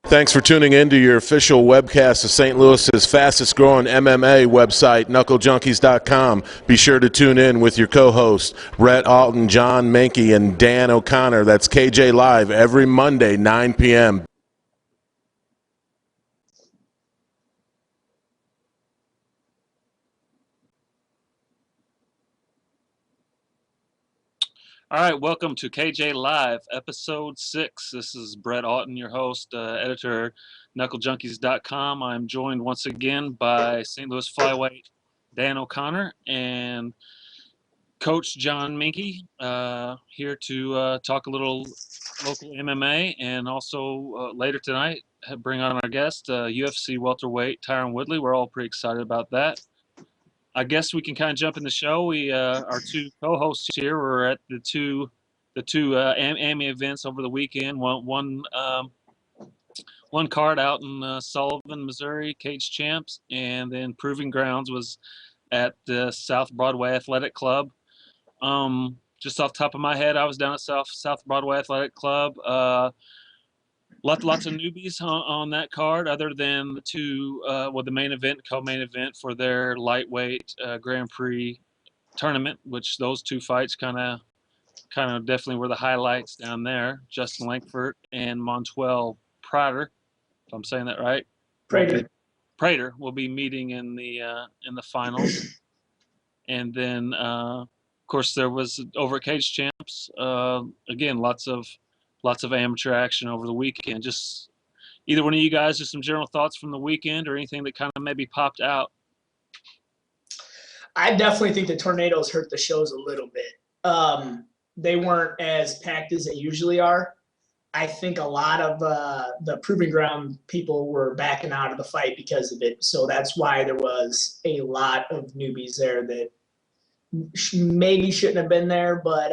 Thanks for tuning in to your official webcast of St. Louis's fastest growing MMA website, knucklejunkies.com. Be sure to tune in with your co-hosts, Brett Alton, John Menke, and Dan O'Connor. That's KJ Live every Monday, 9 p.m. All right, welcome to KJ Live, episode 6. This is Brett Alton, your host, editor, knucklejunkies.com. I'm joined once again by St. Louis flyweight Dan O'Connor and Coach John Menke, here to talk a little local MMA, and also later tonight bring on our guest, UFC welterweight Tyron Woodley. We're all pretty excited about that. I guess we can kind of jump in the show. We our two co-hosts here were at the two AMI events over the weekend. One card out in Sullivan, Missouri, Cage Champs, and then Proving Grounds was at the South Broadway Athletic Club. Just off the top of my head, I was down at South Broadway Athletic Club. Lots of newbies on that card, other than the two, the main event, co-main event for their lightweight Grand Prix tournament, which those two fights kind of definitely were the highlights down there. Justin Langford and Montuel Prater, if I'm saying that right. Prater will be meeting in the finals, and then of course there was over at Cage Champs again lots of amateur action over the weekend. Just either one of you guys, just some general thoughts from the weekend or anything that kind of maybe popped out. I definitely think the tornadoes hurt the shows a little bit. They weren't as packed as they usually are. I think a lot of the Proving Ground people were backing out of the fight because of it. So that's why there was a lot of newbies there that maybe shouldn't have been there. But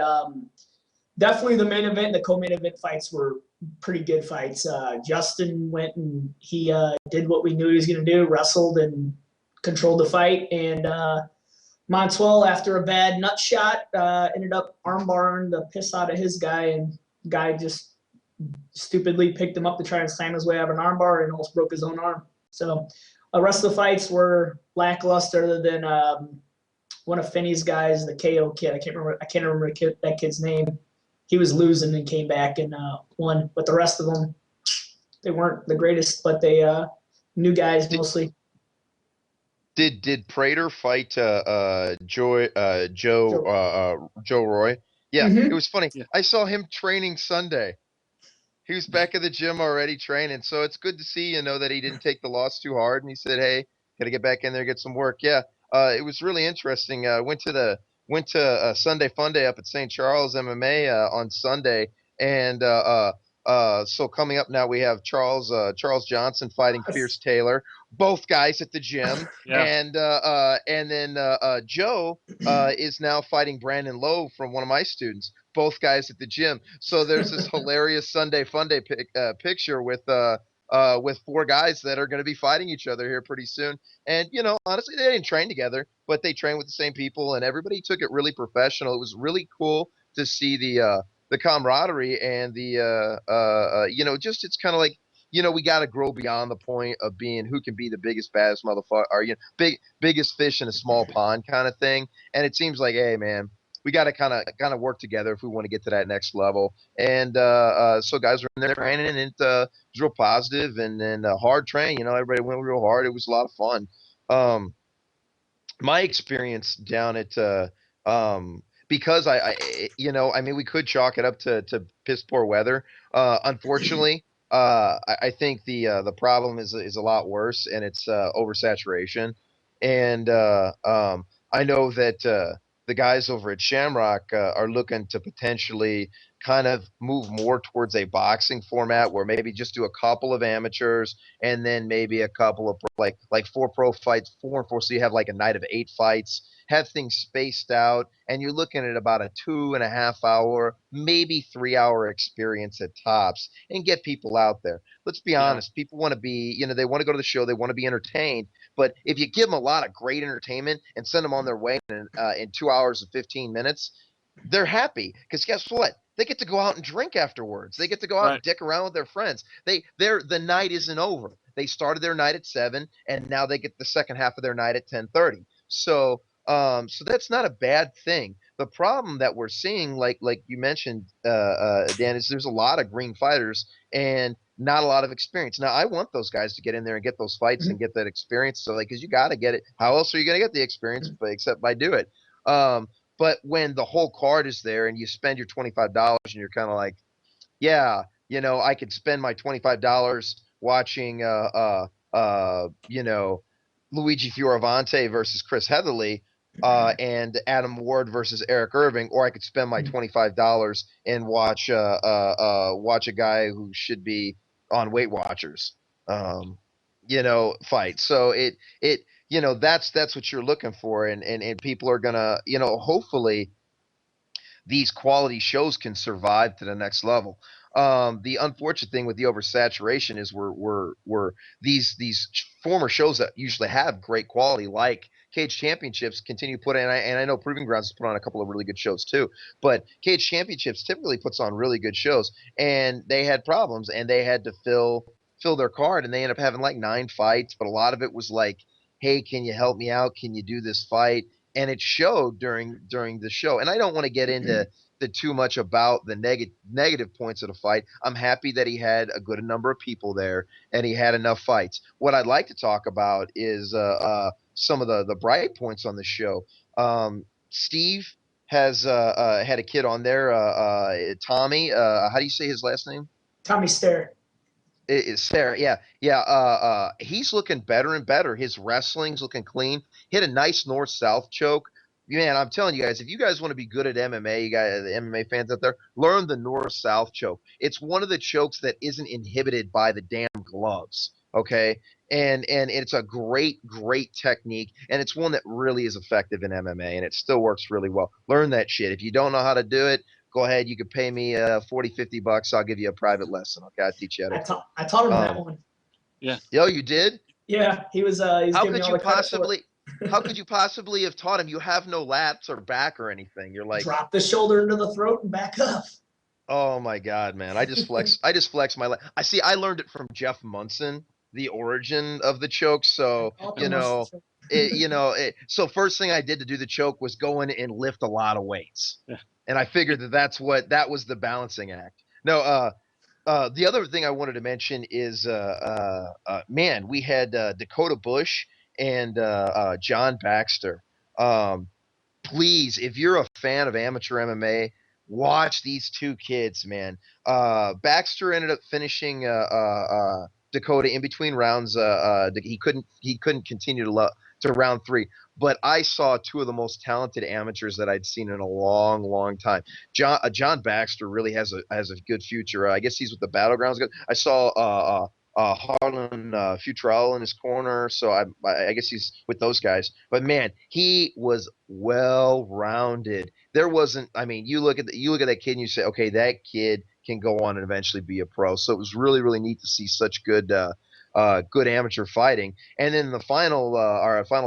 definitely the main event and the co-main event fights were pretty good fights. Justin went and he did what we knew he was going to do, wrestled and controlled the fight. And Montuel, after a bad nut shot, ended up armbarring the piss out of his guy, and guy just stupidly picked him up to try and slam his way out of an armbar and almost broke his own arm. So the rest of the fights were lackluster, other than one of Finney's guys, the KO kid. I can't remember that kid's name. He was losing and came back and won. But the rest of them, they weren't the greatest, but they new guys mostly. Did Prater fight Joe Roy? Yeah, It was funny. Yeah. I saw him training Sunday. He was back at the gym already training, so it's good to see, that he didn't take the loss too hard, and he said, "Hey, gotta get back in there, get some work." Yeah, it was really interesting. Went to Sunday Fun Day up at St. Charles MMA on Sunday, and so coming up now we have Charles Johnson fighting Pierce Taylor, both guys at the gym. Yeah. And then Joe is now fighting Brandon Lowe from one of my students, both guys at the gym. So there's this hilarious Sunday Fun Day picture with 4 guys that are going to be fighting each other here pretty soon. And, honestly, they didn't train together, but they trained with the same people, and everybody took it really professional. It was really cool to see the camaraderie and the, just it's kind of like, we got to grow beyond the point of being who can be the biggest, baddest motherfucker, or, biggest fish in a small pond kind of thing. And it seems like, hey, man, we got to kind of work together if we want to get to that next level. And so guys were in there training, and it was real positive and hard train. Everybody went real hard. It was a lot of fun. My experience down at because we could chalk it up to piss poor weather. Unfortunately, I think the problem is a lot worse, and it's oversaturation. And I know that the guys over at Shamrock are looking to potentially kind of move more towards a boxing format, where maybe just do a couple of amateurs and then maybe a couple of like 4 pro fights, 4 and 4, so you have like a night of 8 fights, have things spaced out, and you're looking at about a 2.5 hour, maybe 3 hour experience at tops, and get people out there. Let's be honest, people want to be, they want to go to the show, they want to be entertained, but if you give them a lot of great entertainment and send them on their way in 2 hours and 15 minutes, they're happy, because guess what? they get to go out and drink afterwards. They get to go out and Right. dick around with their friends. The night isn't over. They started their night at 7, and now they get the second half of their night at 10:30. So that's not a bad thing. The problem that we're seeing, like you mentioned, Dan, is there's a lot of green fighters and not a lot of experience. Now, I want those guys to get in there and get those fights and get that experience. So, like, because you got to get it. How else are you going to get the experience except by do it? But when the whole card is there and you spend your $25 and you're kind of like, yeah, I could spend my $25 watching, Luigi Fioravante versus Chris Heatherly, and Adam Ward versus Eric Irving, or I could spend my $25 and watch a guy who should be on Weight Watchers, fight. So that's what you're looking for, and people are gonna, hopefully these quality shows can survive to the next level. The unfortunate thing with the oversaturation is we're these former shows that usually have great quality, like Cage Championships, continue to put in, and I know Proving Grounds has put on a couple of really good shows too, but Cage Championships typically puts on really good shows, and they had problems, and they had to fill their card, and they ended up having like 9 fights, but a lot of it was like, hey, can you help me out? Can you do this fight? And it showed during the show. And I don't want to get into too much about the negative points of the fight. I'm happy that he had a good number of people there and he had enough fights. What I'd like to talk about is some of the bright points on the show. Steve has had a kid on there, Tommy. How do you say his last name? Tommy Stair. It's Sarah, yeah. He's looking better and better. His wrestling's looking clean. Hit a nice north-south choke. Man, I'm telling you guys, if you guys want to be good at MMA, you guys, the MMA fans out there, learn the north-south choke. It's one of the chokes that isn't inhibited by the damn gloves, okay? And it's a great technique, and it's one that really is effective in MMA, and it still works really well. Learn that shit. If you don't know how to do it, go ahead. You could pay me $40-50. I'll give you a private lesson. Okay, I'll teach you how to. I taught him that one. Yeah. Yo, you did? Yeah, he was. He's How giving me could all you the credit for it. possibly? How could you possibly have taught him? You have no lats or back or anything. You're like, Drop the shoulder into the throat and back up. oh my god, man! I just flex my. I see. I learned it from Jeff Munson, the origin of the choke. So so first thing I did to do the choke was go in and lift a lot of weights. Yeah. And I figured that was the balancing act. No, the other thing I wanted to mention is, man, we had Dakota Bush and John Baxter. Please, if you're a fan of amateur MMA, watch these two kids, man. Baxter ended up finishing Dakota in between rounds. He couldn't continue to round 3. But I saw two of the most talented amateurs that I'd seen in a long time. John Baxter really has a good future. I guess he's with the Battlegrounds. I saw Harlan Futrell in his corner, so I guess he's with those guys. But man, he was well rounded. There wasn't. I mean, you look at that kid and you say, okay, that kid can go on and eventually be a pro. So it was really neat to see such good amateur fighting. And then the final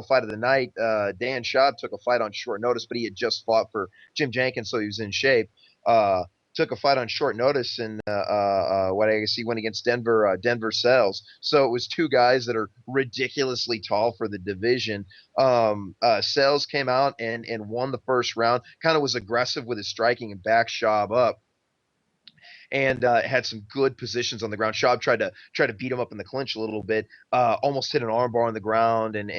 fight of the night, Dan Schaub took a fight on short notice, but he had just fought for Jim Jenkins, so he was in shape. Took a fight on short notice, and what I guess he went against Denver Sales. So it was two guys that are ridiculously tall for the division. Sales came out and won the first round. Kind of was aggressive with his striking and backed Schaub up. And had some good positions on the ground. Schaub tried to beat him up in the clinch a little bit. Almost hit an armbar on the ground, and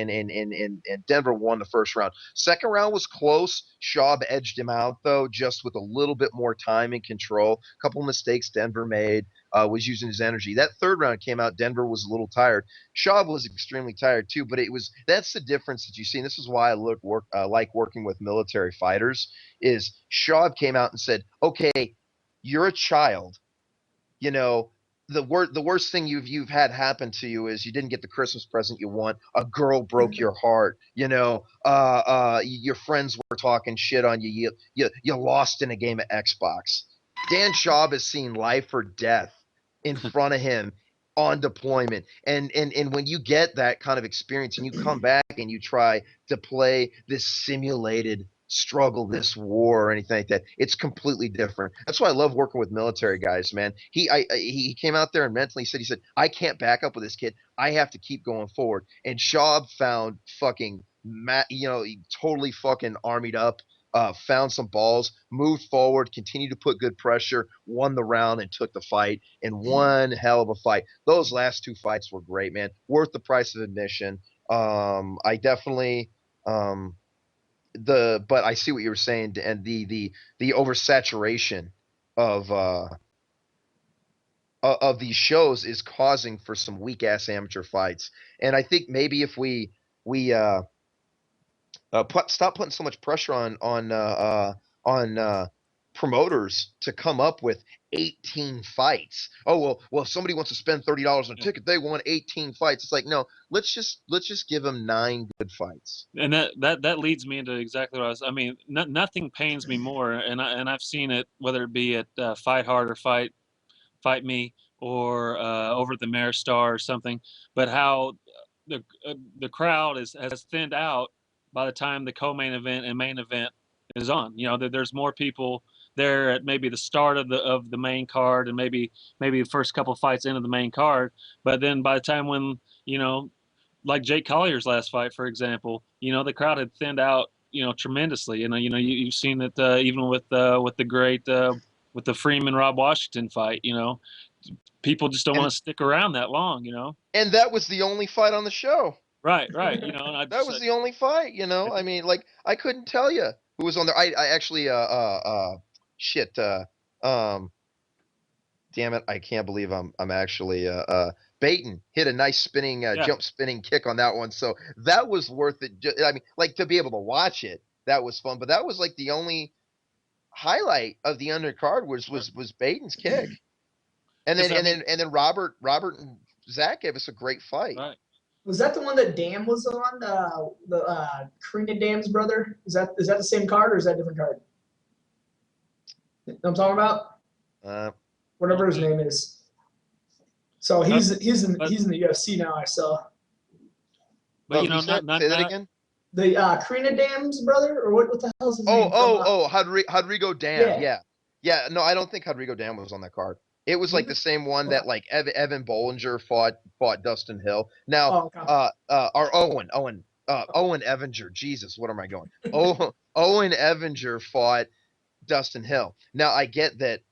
Denver won the first round. Second round was close. Schaub edged him out though, just with a little bit more time and control. A couple mistakes Denver made. Was using his energy. That third round came out. Denver was a little tired. Schaub was extremely tired too. But that's the difference that you see. And this is why I like working with military fighters. Is Schaub came out and said, "Okay, you're a child, the worst thing you've had happen to you is you didn't get the Christmas present you want. A girl broke your heart. Your friends were talking shit on you. You lost in a game of Xbox." Dan Schaub has seen life or death in front of him on deployment. And when you get that kind of experience and you come back and you try to play this simulated struggle this war or anything like that. It's completely different. That's why I love working with military guys, man. He came out there and mentally said, he said, I can't back up with this kid. I have to keep going forward. And Schaub found fucking, he totally fucking armied up, found some balls, moved forward, continued to put good pressure, won the round, and took the fight. And one hell of a fight. Those last two fights were great, man. Worth the price of admission. I definitely, but I see what you were saying, and the oversaturation of these shows is causing for some weak ass amateur fights. And I think maybe if we stop putting so much pressure on promoters to come up with 18 fights. Oh well, if somebody wants to spend $30 on a ticket, they want 18 fights. It's like, no, let's just give them 9 good fights. And that leads me into exactly what I mean, nothing pains me more, and I've seen it, whether it be at Fight Hard or Fight Me, or over at the Mayor Star or something, but how the crowd has thinned out by the time the co-main event and main event is on. There's more people there at maybe the start of the main card, and maybe the first couple fights into the main card, but then by the time when, like Jake Collier's last fight, for example, the crowd had thinned out, tremendously. You've seen it even with the great with the Freeman Rob Washington fight. People just don't want to stick around that long. And that was the only fight on the show. Right. That was the only fight. I mean, like, I couldn't tell you who was on there. I actually damn it, I can't believe I'm actually Baton hit a nice spinning jump spinning kick on that one, so that was worth it. I mean, like, to be able to watch it, that was fun, but that was like the only highlight of the undercard was Baton's kick. And then Robert and Zach gave us a great fight. Right. Was that the one that Dam was on? The Karina Dam's brother? Is that the same card, or is that a different card? You know what I'm talking about? Whatever his name is. So he's in the UFC now, I saw. But say that again. The Karina Dam's brother, or what the hell is his name? Rodrigo Dam. Yeah. No, I don't think Rodrigo Dam was on that card. It was like the same one that like Evan Bollinger fought Dustin Hill. Now, our Owen Evinger. Jesus, what am I going? Owen Evinger fought Dustin Hill. Now, I get that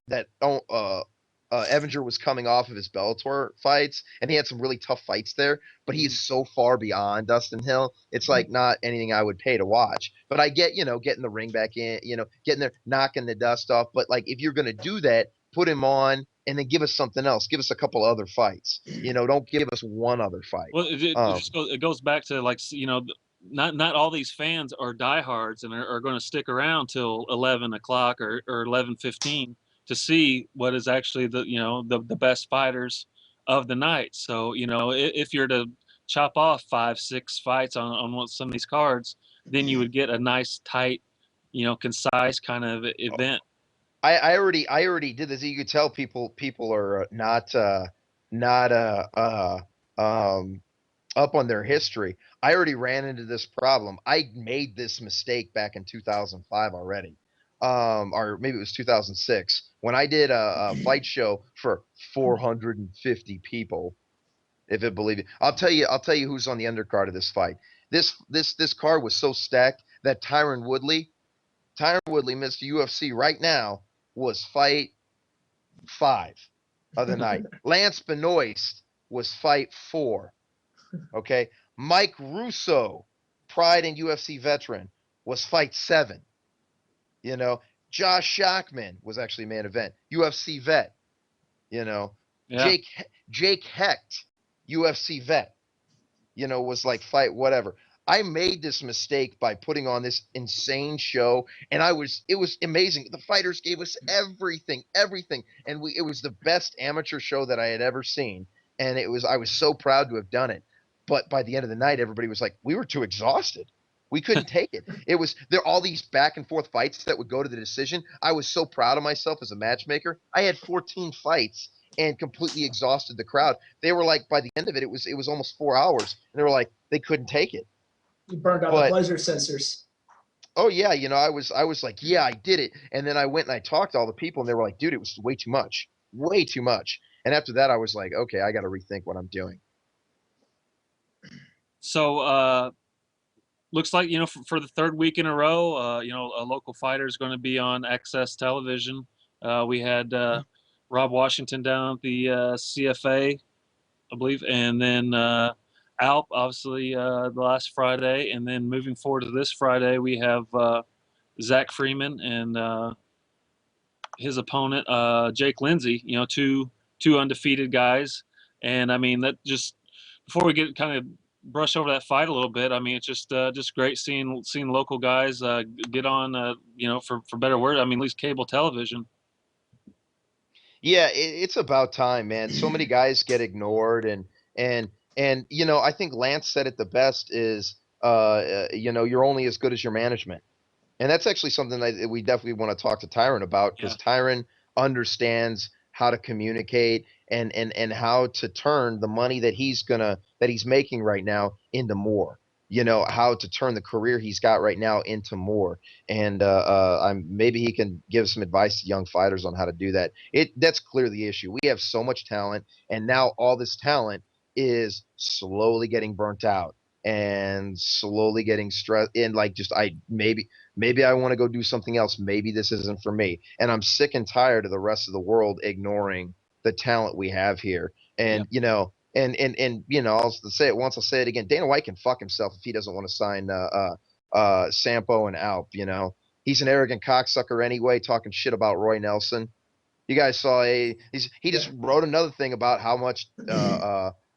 Evinger was coming off of his Bellator fights, and he had some really tough fights there, but he is so far beyond Dustin Hill. It's like not anything I would pay to watch. But I get, getting the ring back in, getting there, knocking the dust off. But like, if you're going to do that, put him on and then give us something else. Give us a couple other fights. Don't give us one other fight. Well, it goes back to, like, not all these fans are diehards and are going to stick around till 11 o'clock or 11:15 to see what is actually the best fighters of the night. So, if you're to chop off 5-6 fights on some of these cards, then you would get a nice, tight, concise kind of event. I already did this. You could tell people are not up on their history. I already ran into this problem. I made this mistake back in 2005 already. Or maybe it was 2006 when I did a fight show for 450 people. If it believe it, I'll tell you who's on the undercard of this fight. This card was so stacked that Tyron Woodley, Mr. UFC right now, was fight 5 of the night. Lance Benoist was fight 4. Okay, Mike Russo, Pride and UFC veteran, was fight 7. Josh Shockman was actually main event, UFC vet. Jake Hecht, UFC vet. Was like fight whatever. I made this mistake by putting on this insane show, and it was amazing. The fighters gave us everything, and it was the best amateur show that I had ever seen, and I was so proud to have done it. But by the end of the night, everybody was like, we were too exhausted. We couldn't take it. There all these back and forth fights that would go to the decision. I was so proud of myself as a matchmaker. I had 14 fights and completely exhausted the crowd. They were like, by the end of it, it was almost 4 hours, and they were like, they couldn't take it. You burned out the pleasure sensors. oh yeah, I was like, yeah, I did it. And then I went and I talked to all the people and they were like, dude, it was way too much. Way too much. And after that I was like, okay, I got to rethink what I'm doing. So looks like, for the third week in a row, a local fighter is going to be on Access Television. We had Rob Washington down at the CFA, I believe, and then Alp, obviously, the last Friday, and then moving forward to this Friday, we have Zach Freeman and his opponent, Jake Lindsay. Two undefeated guys, and I mean that just before we get kind of brush over that fight a little bit. I mean, it's just great seeing local guys get on, for better word. I mean, at least cable television. Yeah, it's about time, man. So many guys get ignored, and I think Lance said it the best is, you're only as good as your management, and that's actually something that we definitely want to talk to Tyron about because Tyron understands how to communicate and how to turn the money that he's making right now into more. How to turn the career he's got right now into more. And maybe he can give some advice to young fighters on how to do that. That's clearly the issue. We have so much talent, and now all this talent is slowly getting burnt out and slowly getting stressed. And like, maybe I want to go do something else. Maybe this isn't for me. And I'm sick and tired of the rest of the world ignoring the talent we have here. And I'll say it once, I'll say it again. Dana White can fuck himself if he doesn't want to sign Sampo and Alp. He's an arrogant cocksucker anyway, talking shit about Roy Nelson. You guys saw he just wrote another thing about how much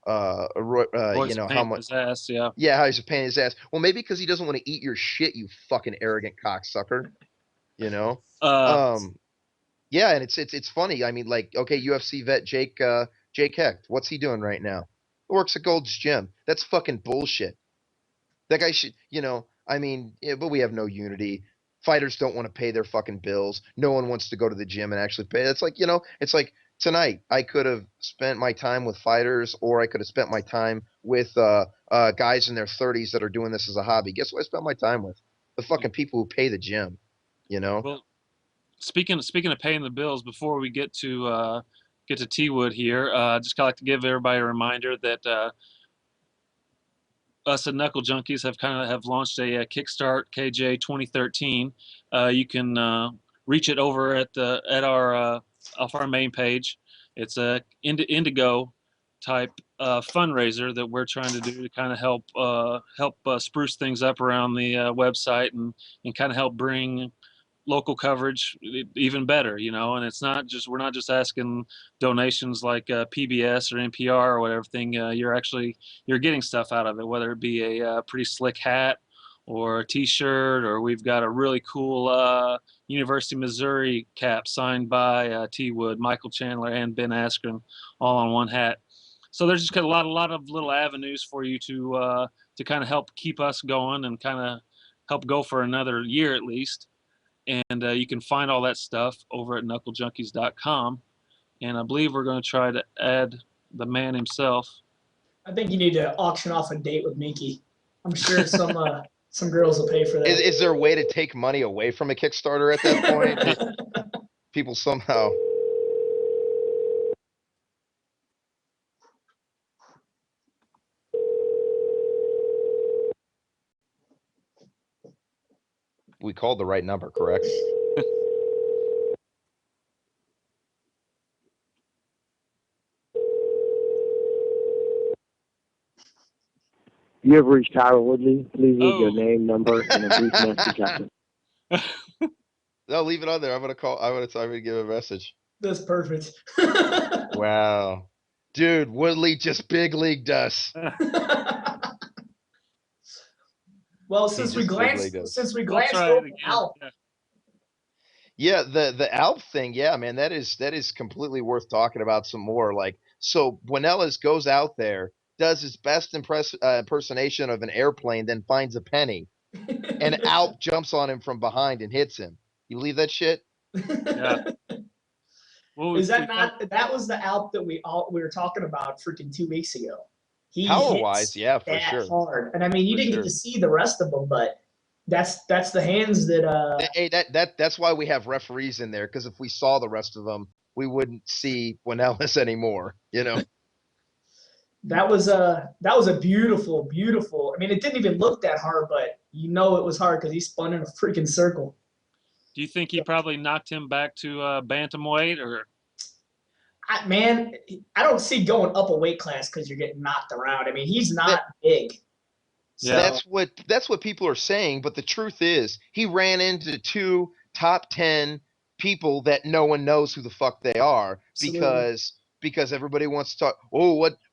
how much his ass, how he's a pain in his ass. Well, maybe because he doesn't want to eat your shit, you fucking arrogant cocksucker. Yeah, and it's funny. I mean, like, okay, UFC vet Jake Hecht, what's he doing right now? He works at Gold's Gym. That's fucking bullshit. That guy should, I mean, but we have no unity. Fighters don't want to pay their fucking bills. No one wants to go to the gym and actually pay. It's like, it's like tonight I could have spent my time with fighters, or I could have spent my time with guys in their 30s that are doing this as a hobby. Guess what I spent my time with? The fucking people who pay the gym, Well, speaking of paying the bills, before we get to T Wood here, just kind of like to give everybody a reminder that us at Knuckle Junkies have launched a Kickstart KJ 2013. You can reach it over at our off our main page. It's a Indigo type fundraiser that we're trying to do to kind of help spruce things up around the website and kind of help bring local coverage even better, and it's not just, we're not just asking donations like PBS or NPR or whatever thing. You're getting stuff out of it, whether it be a pretty slick hat or a t-shirt, or we've got a really cool University of Missouri cap signed by T Wood, Michael Chandler, and Ben Askren, all on one hat. So there's just got a lot of little avenues for you to kind of help keep us going and kind of help go for another year at least. And you can find all that stuff over at knucklejunkies.com. And I believe we're going to try to add the man himself. I think you need to auction off a date with Minky. I'm sure some girls will pay for that. Is there a way to take money away from a Kickstarter at that point? People somehow. We called the right number, correct? You have reached Tyler Woodley. Please leave your name, number, and a brief message after. No, leave it on there. I'm gonna give a message. That's perfect. Wow, dude, Woodley just big leagued us. Well, since we glanced over Alp. Yeah, the Alp thing, yeah, man, that is completely worth talking about some more. Like, so Buenelas goes out there, does his best impersonation of an airplane, then finds a penny, and Alp jumps on him from behind and hits him. You believe that shit? Yeah. Well, is that not? That was the Alp that we were talking about freaking 2 weeks ago. He power wise, yeah, for that sure. hard, and I mean, you didn't get to see the rest of them, but That's the hands that Hey, that's why we have referees in there, because if we saw the rest of them, we wouldn't see Winelis anymore. You know. that was a beautiful, beautiful. I mean, it didn't even look that hard, but you know it was hard because he spun in a freaking circle. Do you think he probably knocked him back to bantamweight, or? Man, I don't see going up a weight class because you're getting knocked around. I mean, he's not That, big. So, Yeah. that's what people are saying, but the truth is he ran into two top 10 people that no one knows who the fuck they are, absolutely. because everybody wants to talk,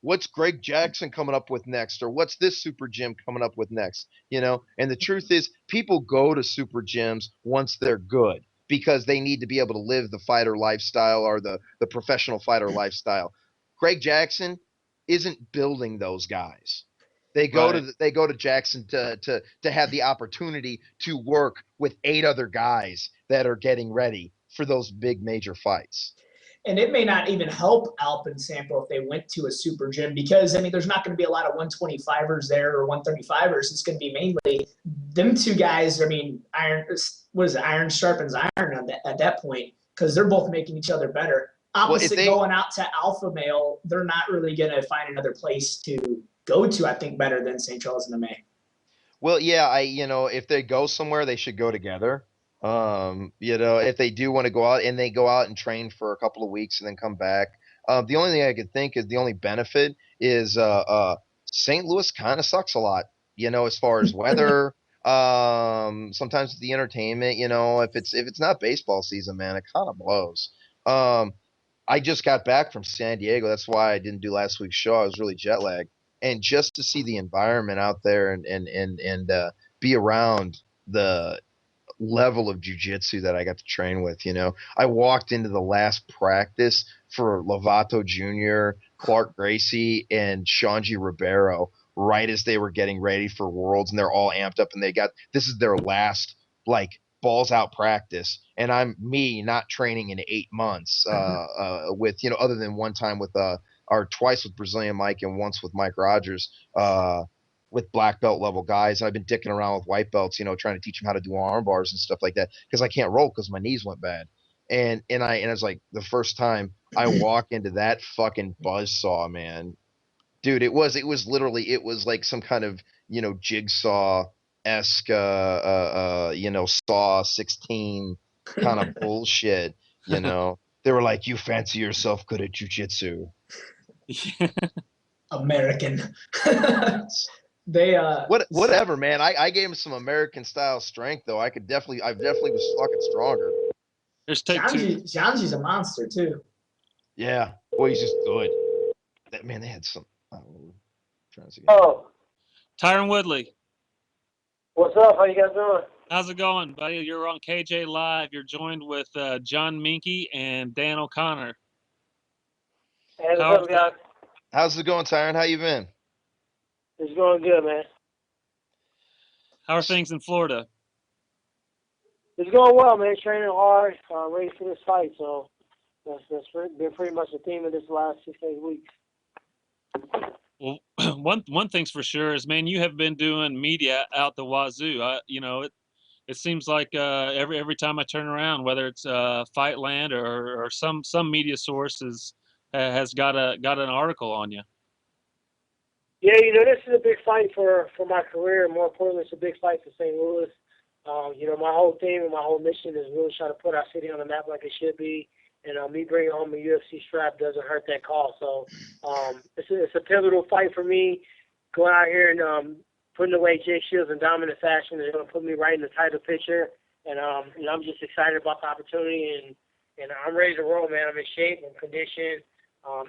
what's Greg Jackson coming up with next, or what's this super gym coming up with next, you know? And the truth is people go to super gyms once they're good because they need to be able to live the fighter lifestyle or the professional fighter lifestyle. Greg Jackson isn't building those guys. They go to Jackson to have the opportunity to work with 8 other guys that are getting ready for those big major fights. And it may not even help Alp and Sampo if they went to a super gym because, I mean, there's not going to be a lot of 125ers there or 135ers. It's going to be mainly them two guys. I mean, iron sharpens iron at that point because they're both making each other better. Opposite going out to alpha male, they're not really going to find another place to go to, I think, better than St. Charles and MA. Well, yeah, if they go somewhere, they should go together. If they do want to go out and they go out and train for a couple of weeks and then come back. The only thing I could think is the only benefit is St. Louis kind of sucks a lot, as far as weather. Sometimes the entertainment, if it's not baseball season, man, it kind of blows. I just got back from San Diego. That's why I didn't do last week's show. I was really jet lagged. And just to see the environment out there and be around the level of jiu-jitsu that I got to train with, I walked into the last practice for Lovato Jr., Clark Gracie, and Shanji Ribeiro right as they were getting ready for Worlds, and they're all amped up, and this is their last, like, balls out practice, and I'm not training in 8 months with, other than one time with or twice with Brazilian Mike and once with Mike Rogers, with black belt level guys. And I've been dicking around with white belts, trying to teach them how to do arm bars and stuff like that because I can't roll because my knees went bad. And it was like the first time I walk into that fucking buzzsaw, man. Dude, it was like some kind of, jigsaw-esque, Saw 16 kind of bullshit, They were like, you fancy yourself good at jujitsu. American. They whatever, man. I gave him some American style strength though. I definitely was fucking stronger. There's take two. Janji's a monster too. Yeah, boy, he's just good. That man, they had some. Oh, Tyron Woodley. What's up? How you guys doing? How's it going, buddy? You're on KJ Live. You're joined with John Minky and Dan O'Connor. Hey, what's up, guys? How's it going, Tyron? How you been? It's going good, man. How are things in Florida? It's going well, man. Training hard, ready for this fight. So that's been pretty much the theme of this last 6-8 weeks. Well, one thing's for sure is, man, you have been doing media out the wazoo. It seems like every time I turn around, whether it's Fightland or some media source has got an article on you. Yeah, this is a big fight for my career. More importantly, it's a big fight for St. Louis. My whole theme and my whole mission is really trying to put our city on the map like it should be. And me bringing home a UFC strap doesn't hurt that cause. So it's a pivotal fight for me. Going out here and putting away Jake Shields in dominant fashion is going to put me right in the title picture. And I'm just excited about the opportunity. And I'm ready to roll, man. I'm in shape. I'm conditioned.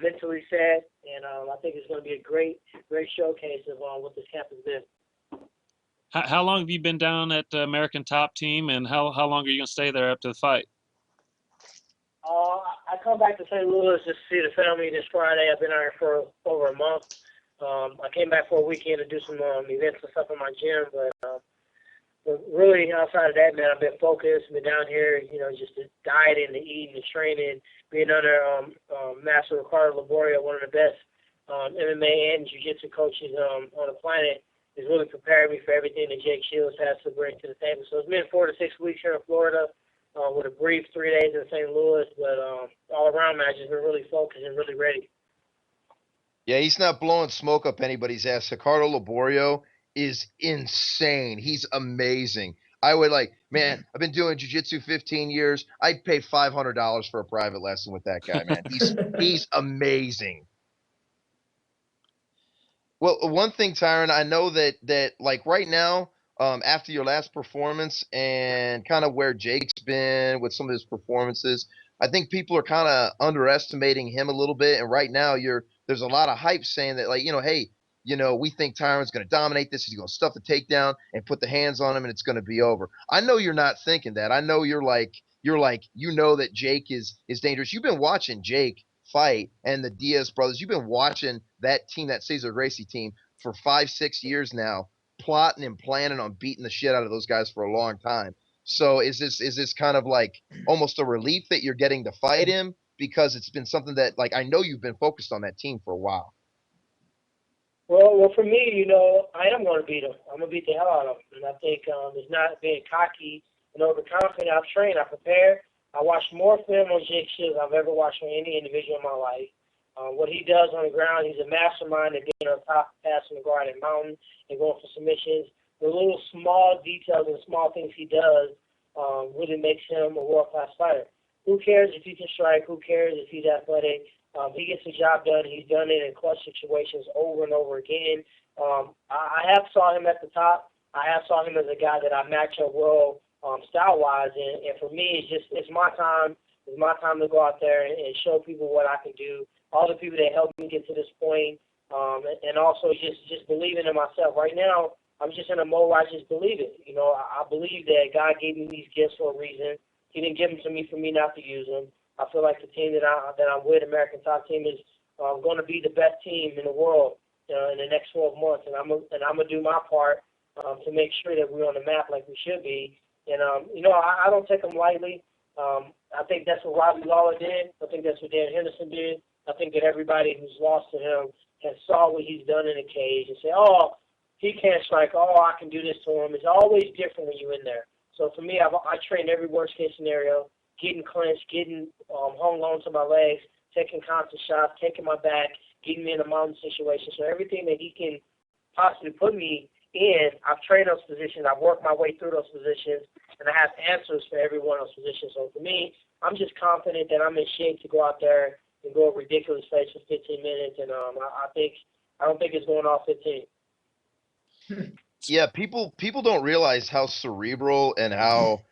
Mentally set, and I think it's going to be a great showcase of what this camp has been. How long have you been down at American Top Team, and how long are you going to stay there after the fight? I come back to St. Louis to see the family this Friday. I've been out here for over a month. I came back for a weekend to do some events and stuff in my gym, but really outside of that, man, I've been focused. Been down here, just the dieting, the eating, the training, being under Master Ricardo Laboria, one of the best MMA and jiu-jitsu coaches on the planet. He's really prepared me for everything that Jake Shields has to bring to the table. So it's been 4 to 6 weeks here in Florida, with a brief 3 days in St. Louis. But all around, man, I've just been really focused and really ready. Yeah, he's not blowing smoke up anybody's ass. Ricardo Laborio is insane. He's amazing. I would man, I've been doing jiu-jitsu 15 years. I'd pay $500 for a private lesson with that guy, man. He's amazing. Well, one thing, Tyron, I know that like right now, after your last performance and kind of where Jake's been with some of his performances, I think people are kind of underestimating him a little bit. And right now, there's a lot of hype saying that, like, hey, we think Tyron's going to dominate this. He's going to stuff the takedown and put the hands on him, and it's going to be over. I know you're not thinking that. I know you're like that Jake is dangerous. You've been watching Jake fight and the Diaz brothers. You've been watching that team, that Cesar Gracie team, for 5-6 years now, plotting and planning on beating the shit out of those guys for a long time. So is this kind of like almost a relief that you're getting to fight him, because it's been something that, like, I know you've been focused on that team for a while? Well, for me, I am going to beat him. I'm going to beat the hell out of him. And I think it's not being cocky and overconfident. I've trained, I prepared. I watched more film on Jake Shields than I've ever watched on any individual in my life. What he does on the ground, he's a mastermind at being on top, passing the guard at mountain and going for submissions. The little small details and small things he does really makes him a world-class fighter. Who cares if he can strike? Who cares if he's athletic? He gets the job done. He's done it in clutch situations over and over again. I have saw him at the top. I have saw him as a guy that I match up well style-wise, and for me, it's my time. It's my time to go out there and show people what I can do. All the people that helped me get to this point, and also just believing in myself. Right now, I'm just in a mode where I just believe it. I believe that God gave me these gifts for a reason. He didn't give them to me for me not to use them. I feel like the team that I'm with, American Top Team, is going to be the best team in the world in the next 12 months, and I'm gonna do my part to make sure that we're on the map like we should be. And I don't take them lightly. I think that's what Robbie Lawler did. I think that's what Dan Henderson did. I think that everybody who's lost to him has saw what he's done in the cage and say, "Oh, he can't strike. Oh, I can do this to him." It's always different when you're in there. So for me, I train every worst case scenario, getting clinched, getting hung on to my legs, taking constant shots, taking my back, getting me in a mountain situation. So everything that he can possibly put me in, I've trained those positions. I've worked my way through those positions, and I have answers for every one of those positions. So for me, I'm just confident that I'm in shape to go out there and go a ridiculous pace for 15 minutes. And I don't think it's going off 15. Yeah, people don't realize how cerebral and how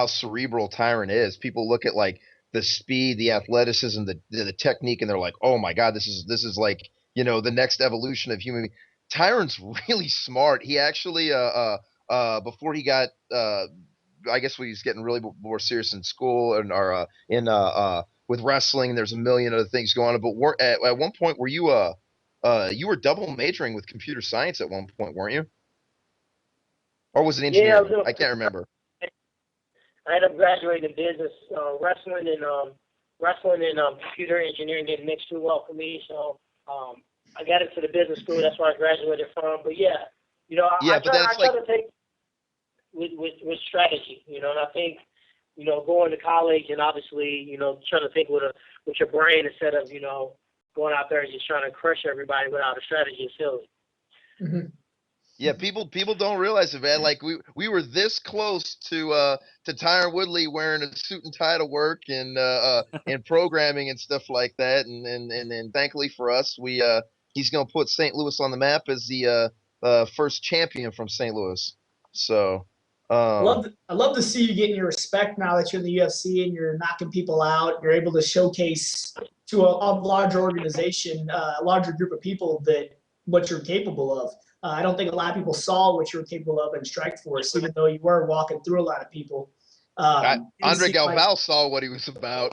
cerebral Tyron is. People look at like the speed, the athleticism, the technique, and they're like, "Oh my God, this is like the next evolution of human." Tyron's really smart. He actually before he got I guess when he's getting really more serious in school and with wrestling, there's a million other things going on. But at one point, were you were double majoring with computer science at one point, weren't you? Or was it engineering? Yeah, I can't remember. I ended up graduating in business. Wrestling and computer engineering didn't mix too well for me, so I got into the business school. That's where I graduated from. But yeah, I try to take with strategy, and I think going to college and obviously trying to think with your brain instead of going out there and just trying to crush everybody without a strategy is silly. Mm-hmm. Yeah, people don't realize it, man. Like we were this close to Tyron Woodley wearing a suit and tie to work and programming and stuff like that. And thankfully for us, he's gonna put St. Louis on the map as the first champion from St. Louis. So I love to see you getting your respect now that you're in the UFC and you're knocking people out. You're able to showcase to a larger organization, a larger group of people that what you're capable of. I don't think a lot of people saw what you were capable of in Strikeforce, even though you were walking through a lot of people. Andre Galval saw what he was about.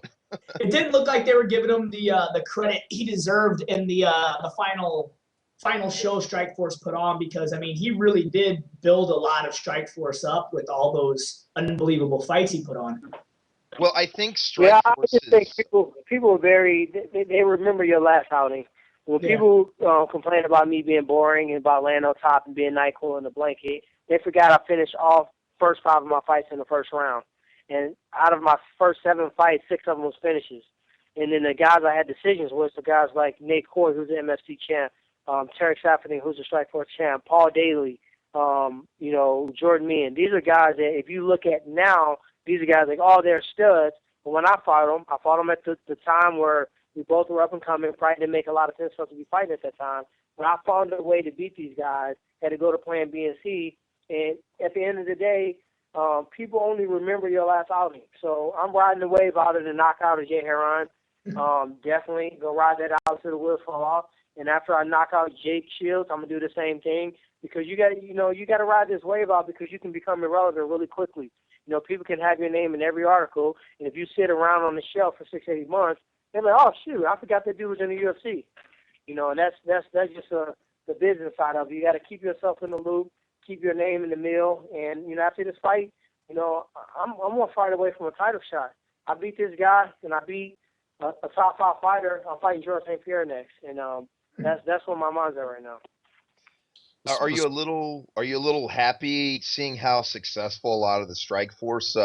It didn't look like they were giving him the credit he deserved in the final show Strikeforce put on, because I mean he really did build a lot of Strikeforce up with all those unbelievable fights he put on. Well, I think Strikeforce. Yeah, I just think people they remember your last outing. When Yeah. people complain about me being boring and about laying on top and being nice cool in the blanket, they forgot I finished all first 5 of my fights in the first round. And out of my first 7 fights, 6 of them was finishes. And then the guys I had decisions with, the guys like Nate Coy, who's the MFC champ, Tarek Safadine, who's the Strikeforce champ, Paul Daly, Jordan Meehan. These are guys that if you look at now, these are guys like, oh, they're studs. But when I fought them at the time where we both were up and coming. Probably didn't make a lot of sense for us to be fighting at that time. But I found a way to beat these guys. Had to go to plan B and C. And at the end of the day, people only remember your last outing. So I'm riding the wave out of the knockout of Jay Heron. Definitely go ride that out till the wheels fall off. And after I knock out Jake Shields, I'm gonna do the same thing because you got to ride this wave out because you can become irrelevant really quickly. People can have your name in every article, and if you sit around on the shelf for 6-8 months, they're like, oh shoot, I forgot that dude was in the UFC. And that's just the business side of it. You got to keep yourself in the loop, keep your name in the mill, and after this fight, I'm 1 fight away from a title shot. I beat this guy, and I beat a top 5 fighter. I'm fighting George St. Pierre next, and that's where my mind's at right now. Are you a little happy seeing how successful a lot of the Strikeforce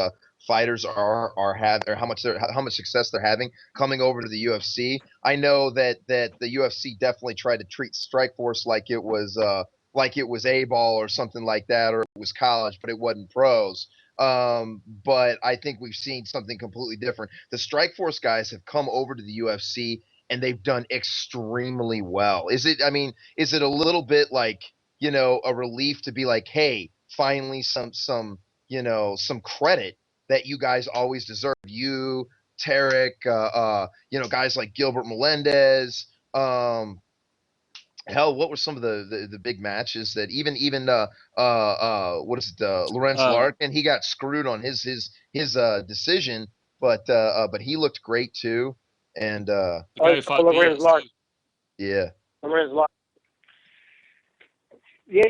fighters are having, or how much success they're having coming over to the UFC? I know that the UFC definitely tried to treat Strikeforce like it was A-ball or something like that, or it was college, but it wasn't pros. But I think we've seen something completely different. The Strikeforce guys have come over to the UFC and they've done extremely well. Is it a little bit like, a relief to be like, hey, finally some credit that you guys always deserve? You, Tarek, guys like Gilbert Melendez. Hell, what were some of the big matches that even Lawrence Larkin, he got screwed on his decision, but he looked great too. And the guy who fought Lawrence Diaz, Larkin. Yeah. Lawrence Larkin. Yeah,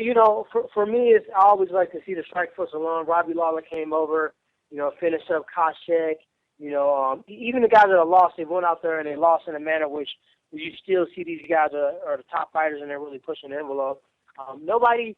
for me, I always like to see the Strikeforce alone. Robbie Lawler came over, finished up Koscheck. Even the guys that are lost, they went out there and they lost in a manner which you still see these guys are the top fighters and they're really pushing the envelope. Nobody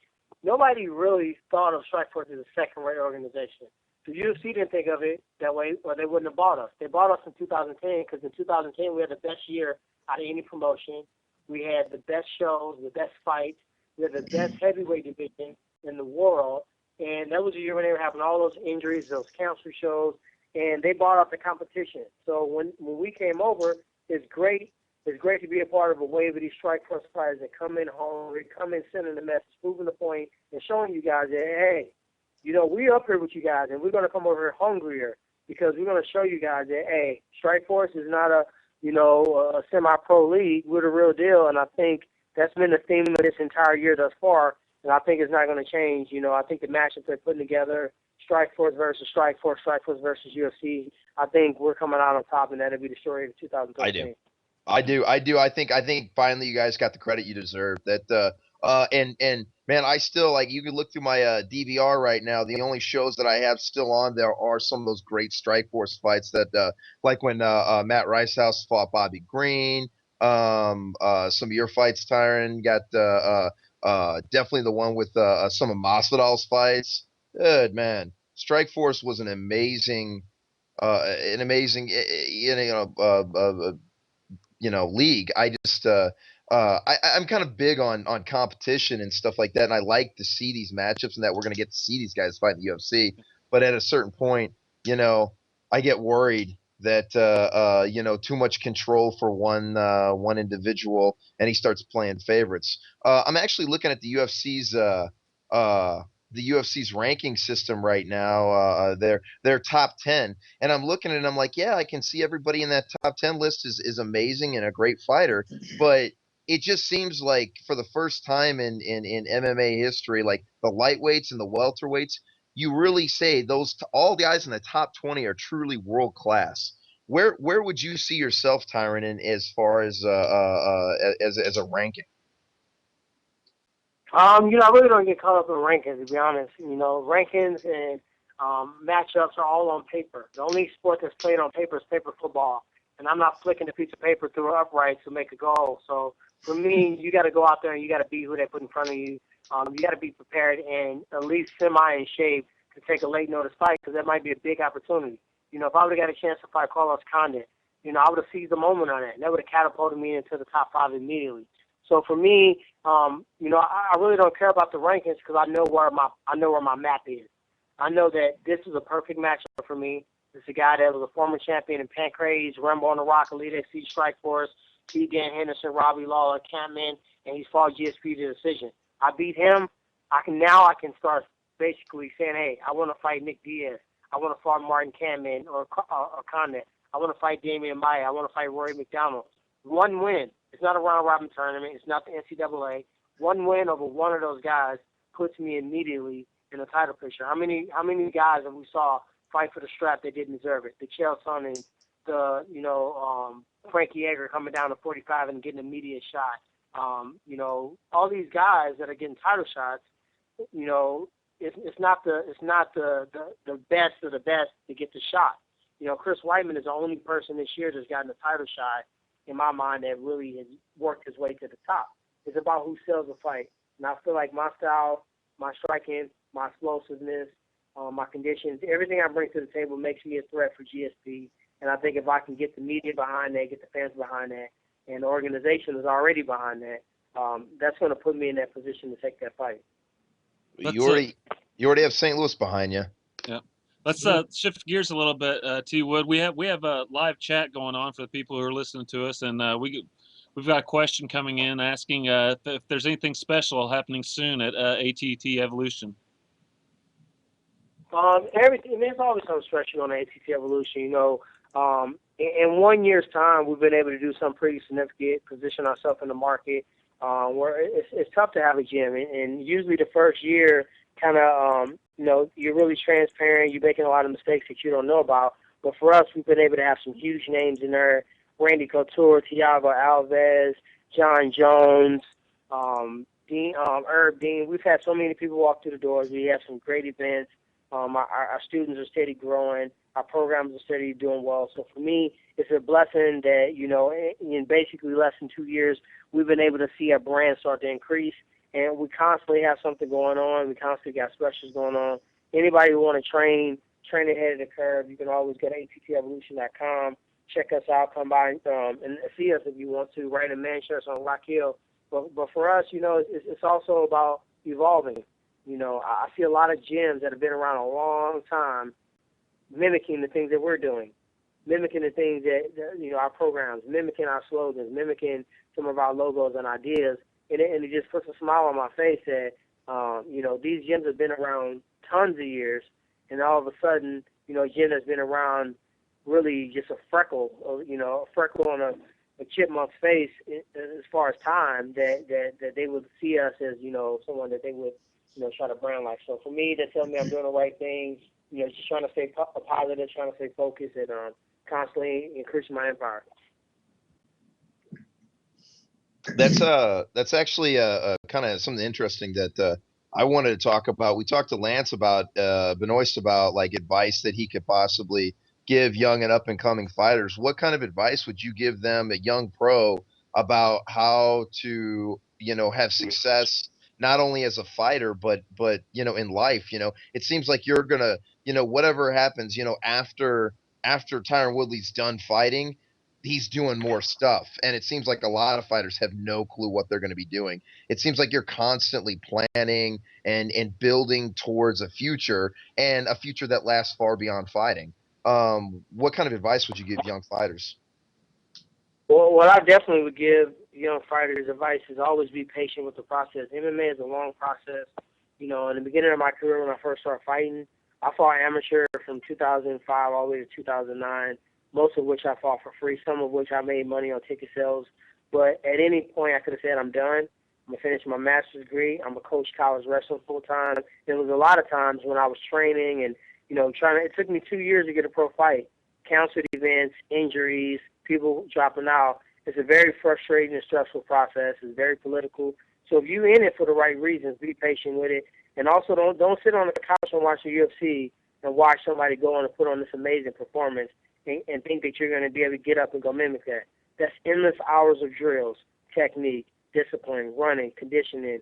really thought of Strikeforce as a second-rate organization. The UFC didn't think of it that way, or they wouldn't have bought us. They bought us in 2010 because in 2010 we had the best year out of any promotion. We had the best shows, the best fights. We had the best heavyweight division in the world, and that was the year when they were having all those injuries, those cancer shows, and they bought out the competition. So when we came over, it's great. It's great to be a part of a wave of these Strikeforce fighters that come in hungry, come in sending the message, proving the point, and showing you guys that, hey, we up here with you guys, and we're going to come over here hungrier because we're going to show you guys that, hey, Strikeforce is not a semi-pro league. We're the real deal, and I think that's been the theme of this entire year thus far, and I think it's not going to change. I think the matchup they're putting together, Strikeforce versus Strikeforce, Strikeforce versus UFC, I think we're coming out on top, and that'll be the story of 2013. I do. I think finally you guys got the credit you deserve. That and man, I still you can look through my DVR right now. The only shows that I have still on there are some of those great Strikeforce fights that like when Matt Ricehouse fought Bobby Green. Some of your fights, Tyron, got definitely the one with some of Masvidal's fights. Good man. Strikeforce was an amazing league. I just I'm kind of big on competition and stuff like that, and I like to see these matchups and that we're going to get to see these guys fight in the UFC. But at a certain point, I get worried that too much control for one individual, and he starts playing favorites. I'm actually looking at the UFC's ranking system right now, their top 10, and I'm looking at it and I'm like, yeah, I can see everybody in that top 10 list is amazing and a great fighter, but it just seems like for the first time in MMA history, like the lightweights and the welterweights, you really say all the guys in the top 20 are truly world class. Where would you see yourself, Tyron, in as far as a ranking? I really don't get caught up in rankings, to be honest. Rankings and matchups are all on paper. The only sport that's played on paper is paper football, and I'm not flicking a piece of paper through an upright to make a goal. So for me, you got to go out there and you got to beat who they put in front of you. You got to be prepared and at least semi in shape to take a late notice fight because that might be a big opportunity. You know, if I would have got a chance to fight Carlos Condit, you know, I would have seized the moment on it. And that would have catapulted me into the top 5 immediately. So for me, you know, I really don't care about the rankings because I know where my map is. I know that this is a perfect matchup for me. This is a guy that was a former champion in Pancrase, Rambo on the Rock, Elite XC Strike Force, beat Dan Henderson, Robbie Lawler, Campman, and he's fought GSP to decision. I beat him. I can start basically saying, hey, I want to fight Nick Diaz. I want to fight Martin Campman or Condit. I want to fight Damian Maia. I want to fight Rory McDonald. One win. It's not a round-robin tournament. It's not the NCAA. One win over one of those guys puts me immediately in the title picture. How many guys have we saw fight for the strap that didn't deserve it? The Chael Sonnen, the Frankie Edgar coming down to 45 and getting an immediate shot. You know, all these guys that are getting title shots. You know, it's not the best of the best to get the shot. You know, Chris Weidman is the only person this year that's gotten a title shot in my mind that really has worked his way to the top. It's about who sells the fight. And I feel like my style, my striking, my explosiveness, my conditions, everything I bring to the table makes me a threat for GSP. And I think if I can get the media behind that, get the fans behind that, and the organization is already behind that, that's going to put me in that position to take that fight. You already have St. Louis behind you. Yeah. Let's shift gears a little bit, T. Wood. We have a live chat going on for the people who are listening to us, and we've got a question coming in asking if there's anything special happening soon at ATT Evolution. Everything. There's always something special on ATT Evolution. You know, in 1 year's time, we've been able to do something pretty significant, position ourselves in the market. Where it's tough to have a gym, and usually the first year, kind of, you know, you're really transparent. You're making a lot of mistakes that you don't know about. But for us, we've been able to have some huge names in there: Randy Couture, Thiago Alves, John Jones, Herb Dean. We've had so many people walk through the doors. We have some great events. Our students are steady growing. Our programs are steady doing well. So for me, it's a blessing that, you know, in basically less than 2 years, we've been able to see our brand start to increase. And we constantly have something going on. We constantly got specials going on. Anybody who want to train ahead of the curve, you can always go to attevolution.com. Check us out. Come by and see us if you want to. Right in Manchester on Rock Hill. But for us, you know, it's also about evolving. You know, I see a lot of gyms that have been around a long time mimicking the things that we're doing, mimicking the things that, you know, our programs, mimicking our slogans, mimicking some of our logos and ideas. And it just puts a smile on my face that, you know, these gyms have been around tons of years, and all of a sudden, you know, a gym that's been around really just a freckle on a chipmunk's face as far as time, that they would see us as, you know, someone that they would, you know, try to brand like. So for me, they tell me I'm doing the right things, you know, just trying to stay positive, trying to stay focused, and constantly increasing my empire. That's actually kind of something interesting that I wanted to talk about. We talked to Lance about Benoist about like advice that he could possibly give young and up and coming fighters. What kind of advice would you give them, a young pro, about how to, you know, have success not only as a fighter but you know, in life? You know, it seems like you're gonna, you know, whatever happens, you know, after Tyron Woodley's done fighting, he's doing more stuff, and it seems like a lot of fighters have no clue what they're going to be doing. It seems like you're constantly planning and building towards a future, and a future that lasts far beyond fighting. What kind of advice would you give young fighters? Well, what I definitely would give young fighters advice is always be patient with the process. MMA is a long process. You know, in the beginning of my career, when I first started fighting, I fought amateur from 2005 all the way to 2009. Most of which I fought for free, some of which I made money on ticket sales. But at any point, I could have said, I'm done. I'm going to finish my master's degree. I'm going to coach college wrestling full-time. There was a lot of times when I was training and, you know, it took me 2 years to get a pro fight. Canceled events, injuries, people dropping out. It's a very frustrating and stressful process. It's very political. So if you're in it for the right reasons, be patient with it. And also don't sit on the couch and watch the UFC and watch somebody go on and put on this amazing performance and think that you're going to be able to get up and go mimic that. That's endless hours of drills, technique, discipline, running, conditioning,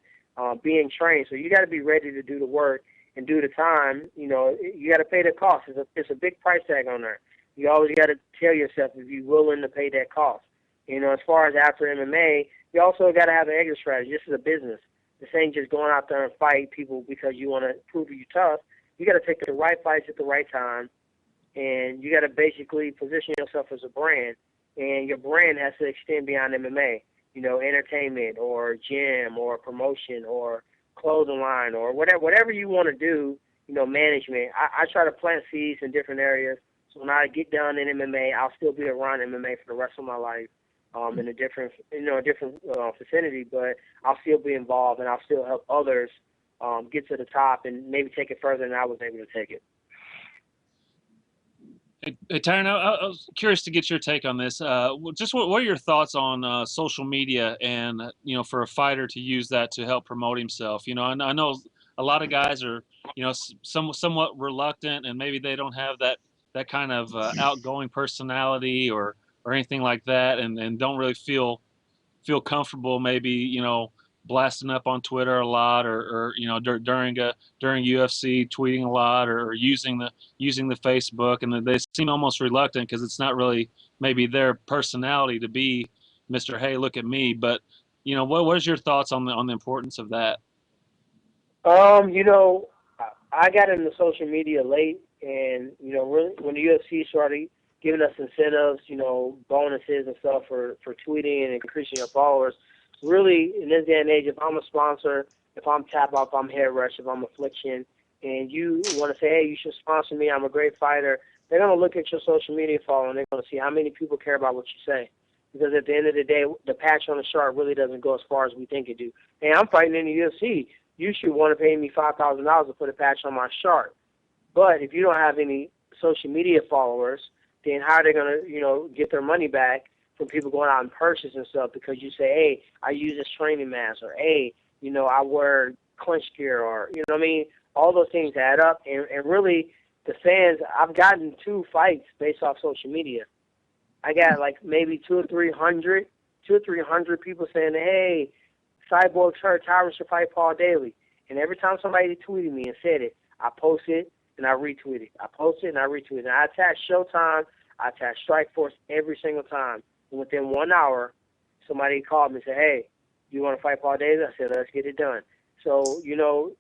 being trained. So you got to be ready to do the work and do the time. You know, you got to pay the cost. It's a big price tag on there. You always got to tell yourself if you're willing to pay that cost. You know, as far as after MMA, you also got to have an exit strategy. This is a business. This ain't just going out there and fight people because you want to prove you're tough. You got to take the right fights at the right time, and you got to basically position yourself as a brand. And your brand has to extend beyond MMA. You know, entertainment or gym or promotion or clothing line or whatever you want to do. You know, management. I try to plant seeds in different areas. So when I get done in MMA, I'll still be around MMA for the rest of my life. In a different vicinity, but I'll still be involved and I'll still help others get to the top and maybe take it further than I was able to take it. Hey Tyron, I was curious to get your take on this. Just what are your thoughts on social media and, you know, for a fighter to use that to help promote himself? You know, I know a lot of guys are, you know, somewhat reluctant and maybe they don't have that kind of outgoing personality or anything like that, and don't really feel comfortable maybe, you know, blasting up on Twitter a lot or you know, during UFC tweeting a lot or using the Facebook, and they seem almost reluctant because it's not really maybe their personality to be Mr. Hey, look at me. But you know, what is your thoughts on the importance of that? You know, I got into social media late, and you know, really when the UFC started giving us incentives, you know, bonuses and stuff for tweeting and increasing your followers. Really, in this day and age, if I'm a sponsor, if I'm Tap Up, I'm Head Rush, if I'm Affliction, and you want to say, hey, you should sponsor me, I'm a great fighter, they're going to look at your social media following. They're going to see how many people care about what you say. Because at the end of the day, the patch on the shirt really doesn't go as far as we think it do. Hey, I'm fighting in the UFC. You should want to pay me $5,000 to put a patch on my shirt. But if you don't have any social media followers, then how are they going to, you know, get their money back from people going out and purchase and stuff because you say, hey, I use this training mask, or hey, you know, I wear clinch gear, or, you know what I mean? All those things add up. And really, the fans, I've gotten 2 fights based off social media. I got like maybe 200 or 300 people saying, hey, Cyborg Church, Tyron should fight Paul Daly. And every time somebody tweeted me and said it, I posted and I retweeted. I posted and I retweeted. And I attached Showtime, I attached Strikeforce every single time. And within 1 hour, somebody called me and said, hey, you want to fight Paul Daly? I said, let's get it done. So, you know,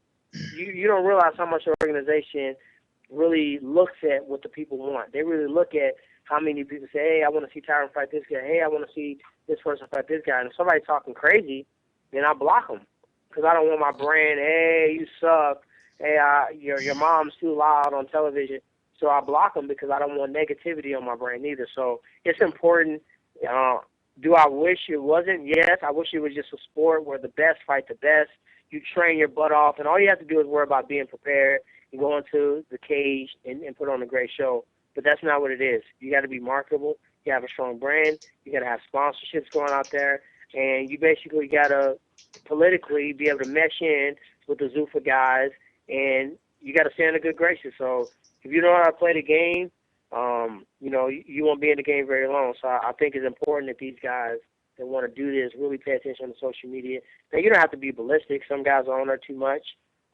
you don't realize how much your organization really looks at what the people want. They really look at how many people say, hey, I want to see Tyron fight this guy. Hey, I want to see this person fight this guy. And if somebody's talking crazy, then I block them because I don't want my brand, hey, you suck. Hey, your mom's too loud on television. So I block them because I don't want negativity on my brand either. So it's important. Do I wish it wasn't? Yes, I wish it was just a sport where the best fight the best. You train your butt off, and all you have to do is worry about being prepared and go into the cage and put on a great show. But that's not what it is. You got to be marketable. You have a strong brand. You got to have sponsorships going out there. And you basically got to politically be able to mesh in with the Zuffa guys, and you got to stay in a good graces. So if you know how to play the game, you know, you won't be in the game very long. So I think it's important that these guys that want to do this really pay attention to social media. Now, you don't have to be ballistic. Some guys are on there too much.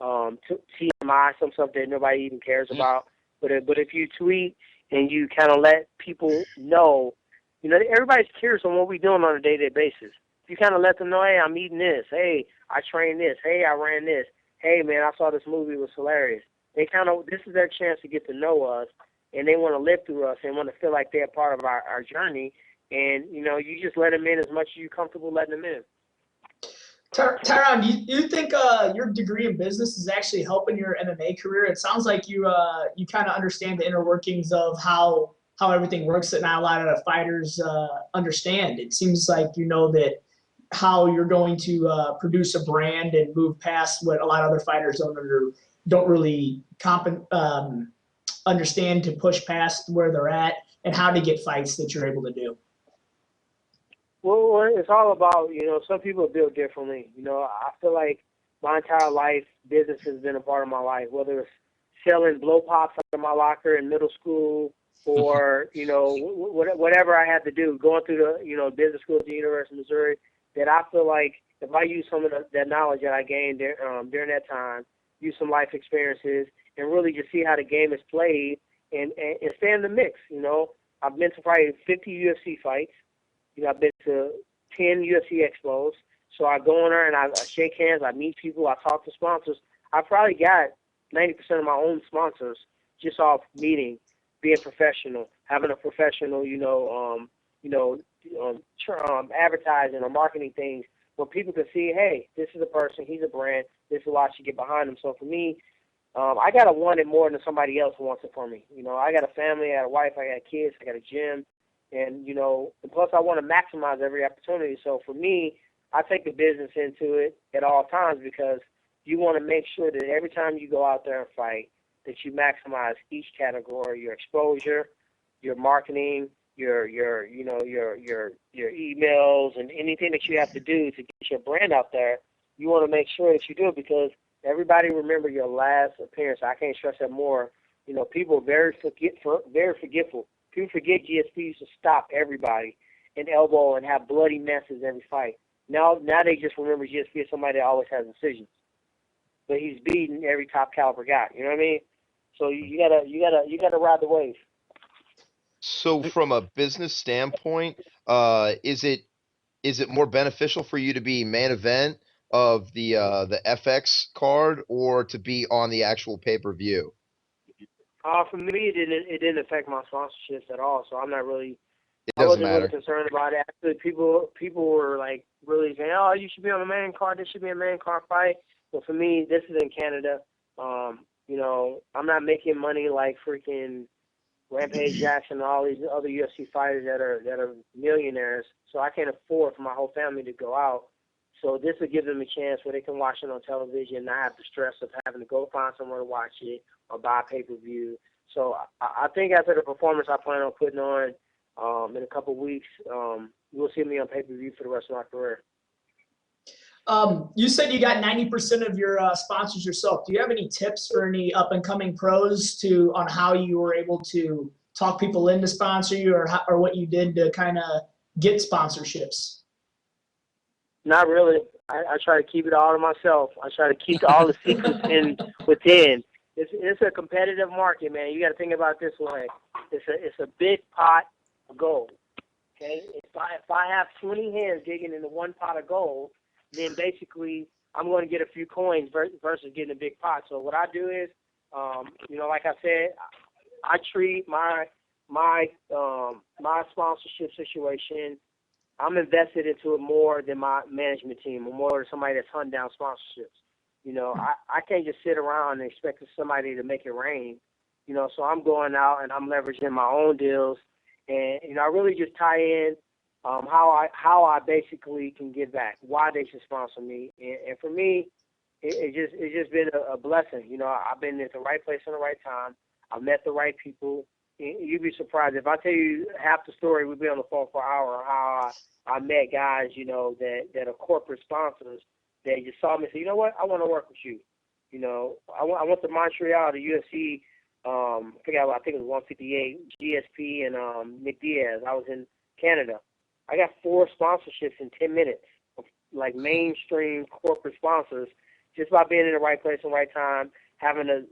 TMI, some stuff that nobody even cares about. But if you tweet and you kind of let people know, you know, everybody's curious on what we're doing on a day-to-day basis. If you kind of let them know, hey, I'm eating this. Hey, I trained this. Hey, I ran this. Hey, man, I saw this movie. It was hilarious. They kind of, this is their chance to get to know us, and they want to live through us and want to feel like they're a part of our journey. And, you know, you just let them in as much as you're comfortable letting them in. Tyron, do you think your degree in business is actually helping your MMA career? It sounds like you kind of understand the inner workings of how everything works that not a lot of fighters understand. It seems like you know that how you're going to produce a brand and move past what a lot of other fighters don't really understand to push past where they're at and how to get fights that you're able to do. Well, it's all about, you know, some people are built differently. You know, I feel like my entire life, business has been a part of my life, whether it's selling blow pops out of my locker in middle school or, you know, whatever I had to do, going through the, you know, business school at the University of Missouri, that I feel like if I use some of that knowledge that I gained during that time, use some life experiences, and really just see how the game is played and stay in the mix. You know, I've been to probably 50 UFC fights. You know, I've been to 10 UFC expos. So I go in there and I shake hands, I meet people, I talk to sponsors. I probably got 90% of my own sponsors just off meeting, being professional, having a professional, advertising or marketing things where people can see, hey, this is a person, he's a brand, there's a lot you get behind him. So for me, I gotta want it more than somebody else wants it for me. You know, I got a family, I got a wife, I got kids, I got a gym, and plus I want to maximize every opportunity. So for me, I take the business into it at all times because you want to make sure that every time you go out there and fight, that you maximize each category, your exposure, your marketing, your emails, and anything that you have to do to get your brand out there. You want to make sure that you do it because everybody remember your last appearance. I can't stress that more. You know, people are very forgetful. People forget GSP used to stop everybody and elbow and have bloody messes every fight. Now they just remember GSP as somebody that always has decisions, but he's beating every top caliber guy. You know what I mean? So you gotta ride the wave. So from a business standpoint, is it more beneficial for you to be main event of the FX card or to be on the actual pay-per-view? For me, it didn't affect my sponsorships at all. So I'm not really. It I doesn't wasn't matter. really concerned about it. Actually, people were like really saying, "Oh, you should be on the main card. This should be a main card fight." But for me, this is in Canada. I'm not making money like freaking Rampage Jackson and all these other UFC fighters that are millionaires. So I can't afford for my whole family to go out. So this will give them a chance where they can watch it on television and not have the stress of having to go find somewhere to watch it or buy pay-per-view. So I think after the performance I plan on putting on in a couple of weeks, you'll see me on pay-per-view for the rest of my career. You said you got 90% of your sponsors yourself. Do you have any tips for any up-and-coming pros on how you were able to talk people in to sponsor you or what you did to kind of get sponsorships? Not really. I try to keep it all to myself. I try to keep all the secrets within. It's a competitive market, man. You got to think about it this way. It's a big pot of gold. Okay, if I have 20 hands digging into one pot of gold, then basically I'm going to get a few coins versus getting a big pot. So what I do is, like I said, I treat my sponsorship situation. I'm invested into it more than my management team, or more than somebody that's hunting down sponsorships. You know, I can't just sit around and expect somebody to make it rain. You know, so I'm going out and I'm leveraging my own deals, and I really just tie in how I basically can give back, why they should sponsor me, and for me, it's just been a blessing. You know, I've been at the right place at the right time. I've met the right people. You'd be surprised if I tell you half the story. We'd be on the phone for an hour. How I met guys, that are corporate sponsors. They just saw me and said, you know what, I want to work with you. You know, I went to Montreal, the UFC. I think it was 158, GSP and Nick Diaz. I was in Canada. I got 4 sponsorships in 10 minutes, of like mainstream corporate sponsors, just by being in the right place and right time, having a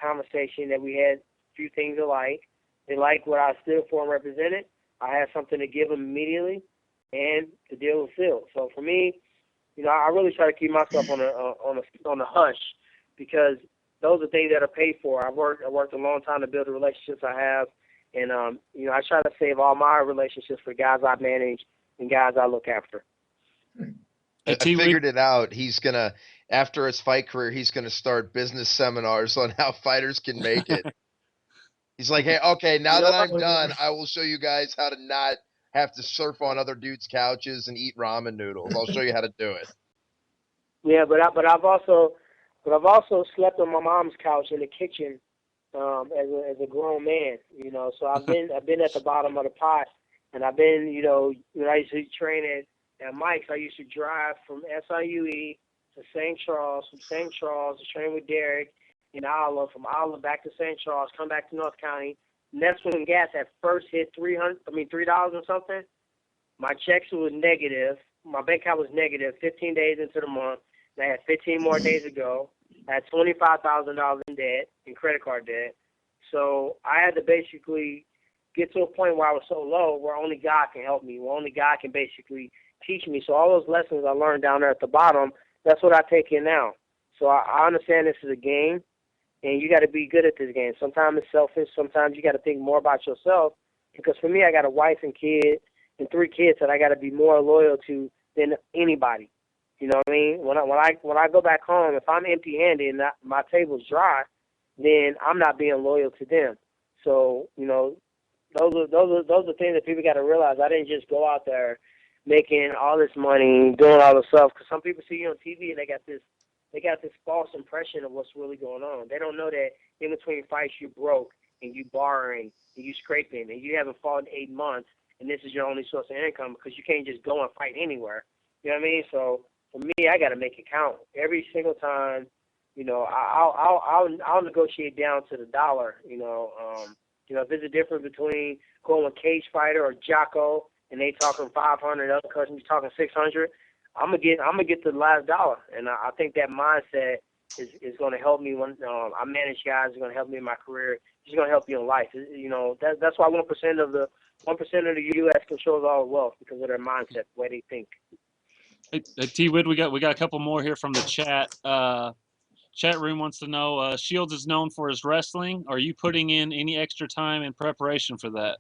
conversation that we had a few things alike. They liked what I stood for and represented. I had something to give them immediately, and the deal was sealed. So for me, I really try to keep myself on a hush, because those are things that are paid for. I worked a long time to build the relationships I have, and I try to save all my relationships for guys I manage and guys I look after. I figured it out. He's gonna, after his fight career, he's gonna start business seminars on how fighters can make it. He's like, hey, okay, now that I'm done, I will show you guys how to not have to surf on other dudes' couches and eat ramen noodles. I'll show you how to do it. Yeah, but I've also slept on my mom's couch in the kitchen as a grown man. So I've been at the bottom of the pot, and I've been when I used to train at Mike's, I used to drive from SIUE to St. Charles, from St. Charles to train with Derek in Isla, from Isla back to St. Charles, come back to North County. And that's when gas had first hit $3 or something. My checks was negative, my bank account was negative 15 days into the month. And I had 15 more days to go. I had $25,000 in debt, in credit card debt. So I had to basically get to a point where I was so low where only God can help me, where only God can basically teach me. So all those lessons I learned down there at the bottom, that's what I take in now. So I understand this is a game, and you got to be good at this game. Sometimes it's selfish. Sometimes you got to think more about yourself. Because for me, I got a wife and kid and 3 kids that I got to be more loyal to than anybody. You know what I mean? When I go back home, if I'm empty-handed and my table's dry, then I'm not being loyal to them. So you know, those are things that people got to realize. I didn't just go out there making all this money, doing all this stuff. Because some people see you on TV and they got this false impression of what's really going on. They don't know that in between fights you broke and you borrowing and you scraping and you haven't fought in 8 months and this is your only source of income because you can't just go and fight anywhere. You know what I mean? So for me, I got to make it count every single time. You know, I'll negotiate down to the dollar. You know, if there's a difference between going with Cage Fighter or Jocko and they talking 500, other countries talking 600. I'm gonna get to the last dollar, and I think that mindset is going to help me when I manage guys. It's going to help me in my career. It's going to help you in life. You know, that's why 1% of the U.S. controls all the wealth because of their mindset, the way they think. Hey, T. Wood, we got a couple more here from the chat. Chat room wants to know, Shields is known for his wrestling. Are you putting in any extra time in preparation for that?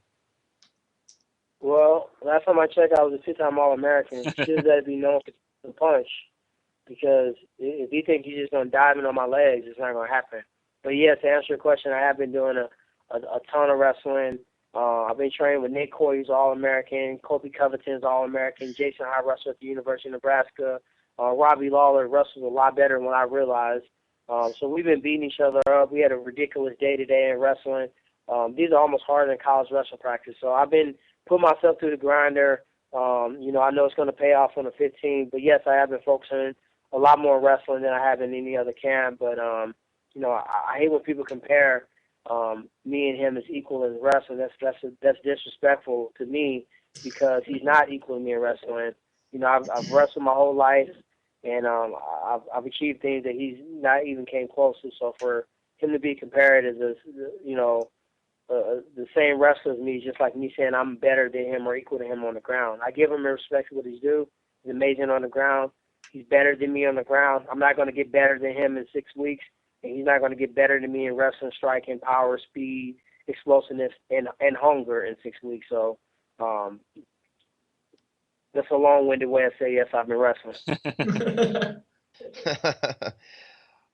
Well, last time I checked, I was a 2-time All-American. Shields got to be known for the punch because if he thinks he's just going to dive in on my legs, it's not going to happen. But, yes, to answer your question, I have been doing a ton of wrestling. I've been training with Nick Coy, who's All-American, Kobe Covington's All-American, Jason High wrestled at the University of Nebraska. Robbie Lawler wrestles a lot better than what I realized. So we've been beating each other up. We had a ridiculous day today in wrestling. These are almost harder than college wrestling practice. So I've been putting myself through the grinder. You know, I know it's going to pay off on the 15th. But, yes, I have been focusing a lot more on wrestling than I have in any other camp. But, you know, I hate when people compare me and him as equal in wrestling. That's disrespectful to me because he's not equal to me in wrestling. You know, I've wrestled my whole life, and I've achieved things that he's not even came close to. So for him to be compared as you know, the same wrestler as me, is just like me saying I'm better than him or equal to him on the ground. I give him respect for what he's due. He's amazing on the ground. He's better than me on the ground. I'm not going to get better than him in 6 weeks, and he's not going to get better than me in wrestling, striking, power, speed, explosiveness, and hunger in 6 weeks. So that's a long-winded way of saying yes, I've been wrestling.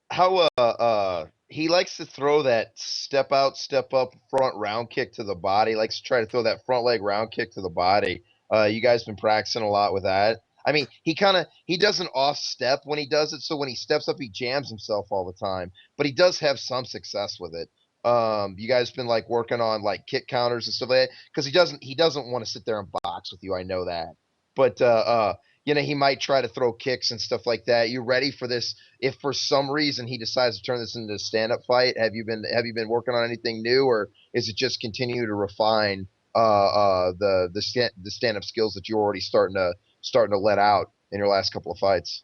How he likes to throw that step out, step up front round kick to the body. He likes to try to throw that front leg round kick to the body. You guys been practicing a lot with that. I mean, he does an off step when he does it, so when he steps up, he jams himself all the time. But he does have some success with it. You guys been like working on like kick counters and stuff like that because he doesn't want to sit there and box with you. I know that, but you know, he might try to throw kicks and stuff like that. You ready for this? If for some reason he decides to turn this into a stand-up fight, have you been working on anything new, or is it just continue to refine the stand-up skills that you're already starting to let out in your last couple of fights?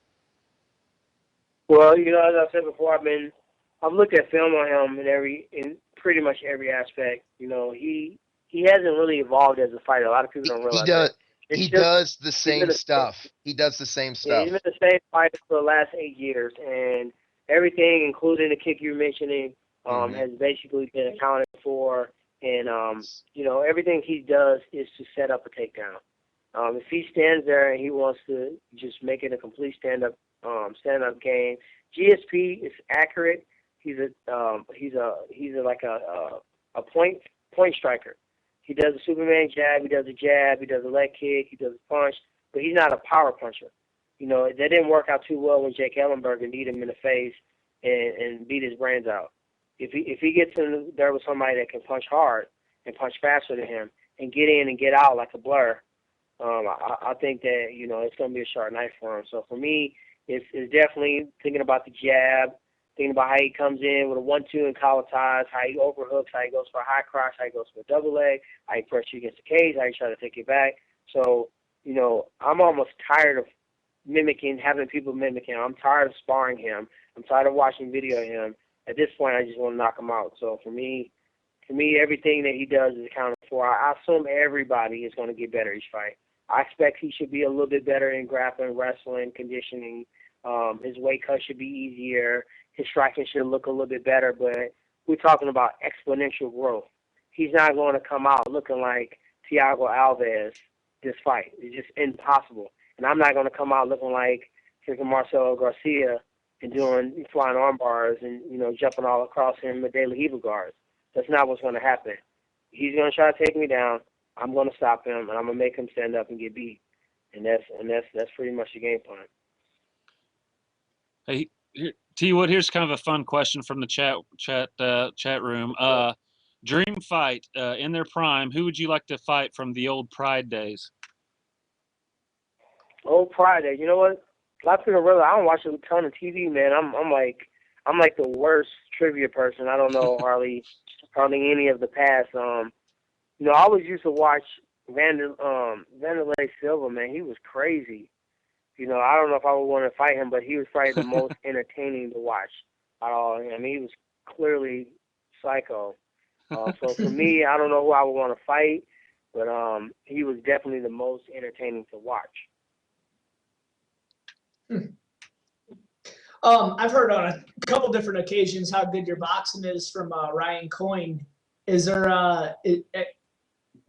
Well, you know, as I said before, I've looked at film on him in pretty much every aspect. You know, he hasn't really evolved as a fighter. A lot of people don't realize that. He does the same stuff. He does the same stuff. Yeah, he's been the same fighter for the last 8 years, and everything, including the kick you're mentioning, has basically been accounted for. And you know, everything he does is to set up a takedown. If he stands there and he wants to just make it a complete stand-up game, GSP is accurate. He's like a point striker. He does a Superman jab, he does a jab, he does a leg kick, he does a punch, but he's not a power puncher. You know, that didn't work out too well when Jake Ellenberger kneed him in the face and beat his brains out. If he gets in there with somebody that can punch hard and punch faster than him and get in and get out like a blur, I think that, you know, it's going to be a sharp knife for him. So for me, it's definitely thinking about the jab, thinking about how he comes in with a 1-2 and collar ties, how he overhooks, how he goes for a high cross, how he goes for a double leg, how he pressures you against the cage, how he tries to take it back. So I'm almost tired of having people mimic him. I'm tired of sparring him. I'm tired of watching video of him. At this point, I just want to knock him out. So for me, everything that he does is accounted for. I assume everybody is going to get better each fight. I expect he should be a little bit better in grappling, wrestling, conditioning. His weight cut should be easier. His striking should look a little bit better, but we're talking about exponential growth. He's not going to come out looking like Thiago Alves this fight. It's just impossible. And I'm not going to come out looking like freaking Marcelo Garcia and doing flying arm bars and, jumping all across him with De La Riva guards. That's not what's going to happen. He's going to try to take me down. I'm going to stop him, and I'm going to make him stand up and get beat. And that's pretty much the game plan. Hey, T. Wood, here's kind of a fun question from the chat room. Dream fight in their prime. Who would you like to fight from the old Pride days? Old Pride days. You know what? A lot of people realize I don't watch a ton of TV, man. I'm like the worst trivia person. I don't know hardly any of the past. I always used to watch Vanderlei Silva, man. He was crazy. I don't know if I would want to fight him, but he was probably the most entertaining to watch at all. I mean, he was clearly psycho. So for me, I don't know who I would want to fight, but he was definitely the most entertaining to watch. I've heard on a couple different occasions how good your boxing is from Ryan Coyne. Is there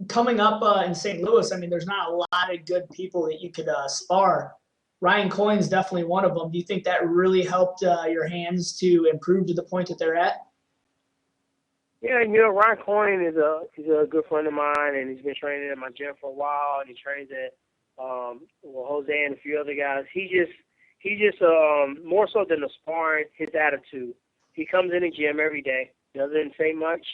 coming up in St. Louis? I mean, there's not a lot of good people that you could spar. Ryan Coyne's definitely one of them. Do you think that really helped your hands to improve to the point that they're at? Yeah, Ryan Coyne is a good friend of mine, and he's been training at my gym for a while, and he trains at Jose and a few other guys. He just more so than the sparring, his attitude. He comes in the gym every day, doesn't say much,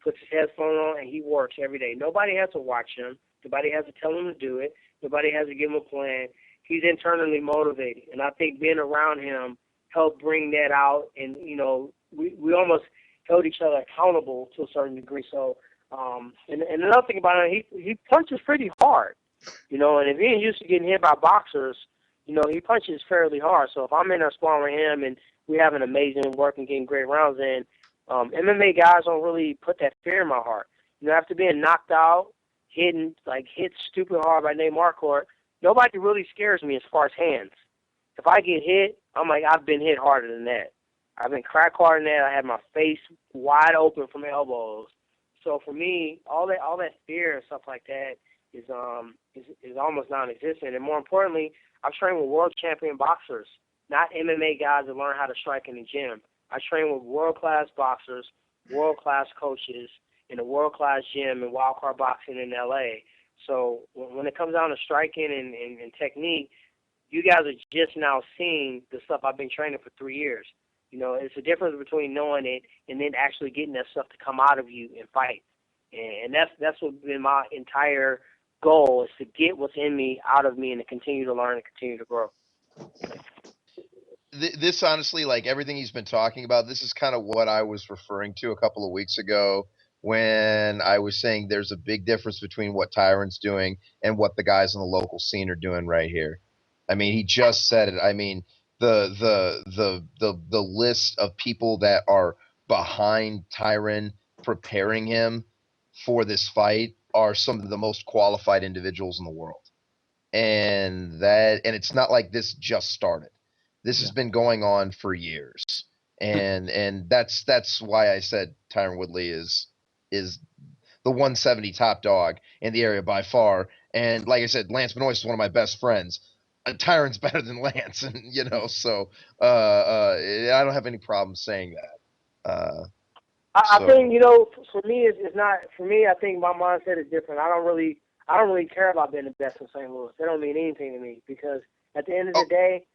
puts his headphone on, and he works every day. Nobody has to watch him. Nobody has to tell him to do it. Nobody has to give him a plan. He's internally motivated, and I think being around him helped bring that out. And we almost held each other accountable to a certain degree. So, and another thing about him, he punches pretty hard, and if he ain't used to getting hit by boxers, he punches fairly hard. So if I'm in there sparring with him and we have an amazing work and getting great rounds in, MMA guys don't really put that fear in my heart. After being knocked out, hit stupid hard by Nate Marquardt, nobody really scares me as far as hands. If I get hit, I'm like, I've been hit harder than that. I've been cracked harder than that. I had my face wide open from elbows. So for me, all that fear and stuff like that is almost non-existent. And more importantly, I've trained with world champion boxers, not MMA guys that learn how to strike in the gym. I train with world-class boxers, world-class coaches in a world-class gym in Wildcard Boxing in LA. So when it comes down to striking and technique, you guys are just now seeing the stuff I've been training for 3 years. It's a difference between knowing it and then actually getting that stuff to come out of you and fight. And that's what's been my entire goal, is to get what's in me out of me and to continue to learn and continue to grow. This honestly, like everything he's been talking about, this is kind of what I was referring to a couple of weeks ago when I was saying there's a big difference between what Tyron's doing and what the guys in the local scene are doing right here. I mean, he just said it. I mean, the list of people that are behind Tyron preparing him for this fight are some of the most qualified individuals in the world. And it's not like this just started. This has been going on for years. And that's why I said Tyron Woodley is the 170 top dog in the area by far. And like I said, Lance Benoist is one of my best friends. Tyron's better than Lance, and so I don't have any problem saying that. I think for me it's not. For me, I think my mindset is different. I don't really care about being the best in St. Louis. That don't mean anything to me, because at the end of the day,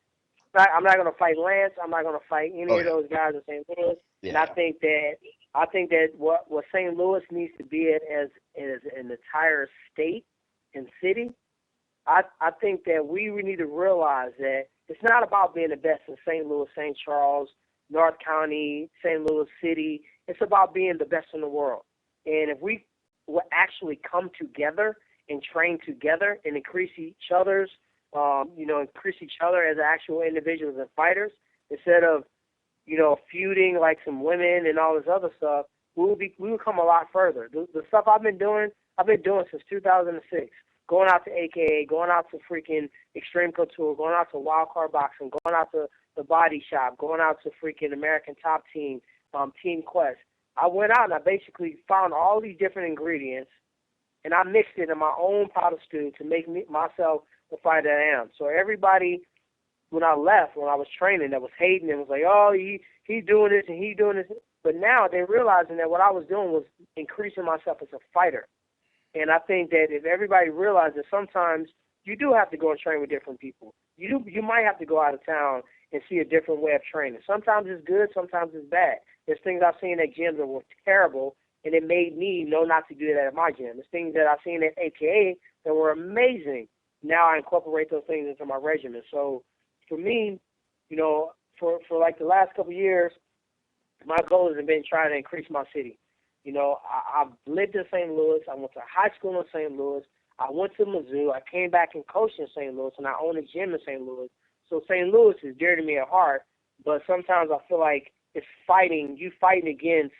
I'm not going to fight Lance. I'm not going to fight any of those guys in St. Louis. Yeah. And I think that what St. Louis needs to be at as an entire state and city, I think that we need to realize that it's not about being the best in St. Louis, St. Charles, North County, St. Louis City. It's about being the best in the world. And if we will actually come together and train together and increase each other's, increase each other as actual individuals and fighters instead of, feuding like some women and all this other stuff, we will come a lot further. The stuff I've been doing since 2006. Going out to AKA, going out to freaking Extreme Couture, going out to Wild Card Boxing, going out to the Body Shop, going out to freaking American Top Team, Team Quest. I went out and I basically found all these different ingredients, and I mixed it in my own pot of stew to make myself the fighter I am. So everybody, when I left, when I was training, that was hating and was like, oh, he doing this and he doing this. But now they're realizing that what I was doing was increasing myself as a fighter. And I think that if everybody realizes sometimes you do have to go and train with different people. You might have to go out of town and see a different way of training. Sometimes it's good, sometimes it's bad. There's things I've seen at gyms that were terrible, and it made me know not to do that at my gym. There's things that I've seen at AKA that were amazing. Now I incorporate those things into my regimen. So for me, for like the last couple of years, my goal has been trying to increase my city. I've lived in St. Louis. I went to high school in St. Louis. I went to Mizzou. I came back and coached in St. Louis, and I own a gym in St. Louis. So St. Louis is dear to me at heart, but sometimes I feel like it's fighting against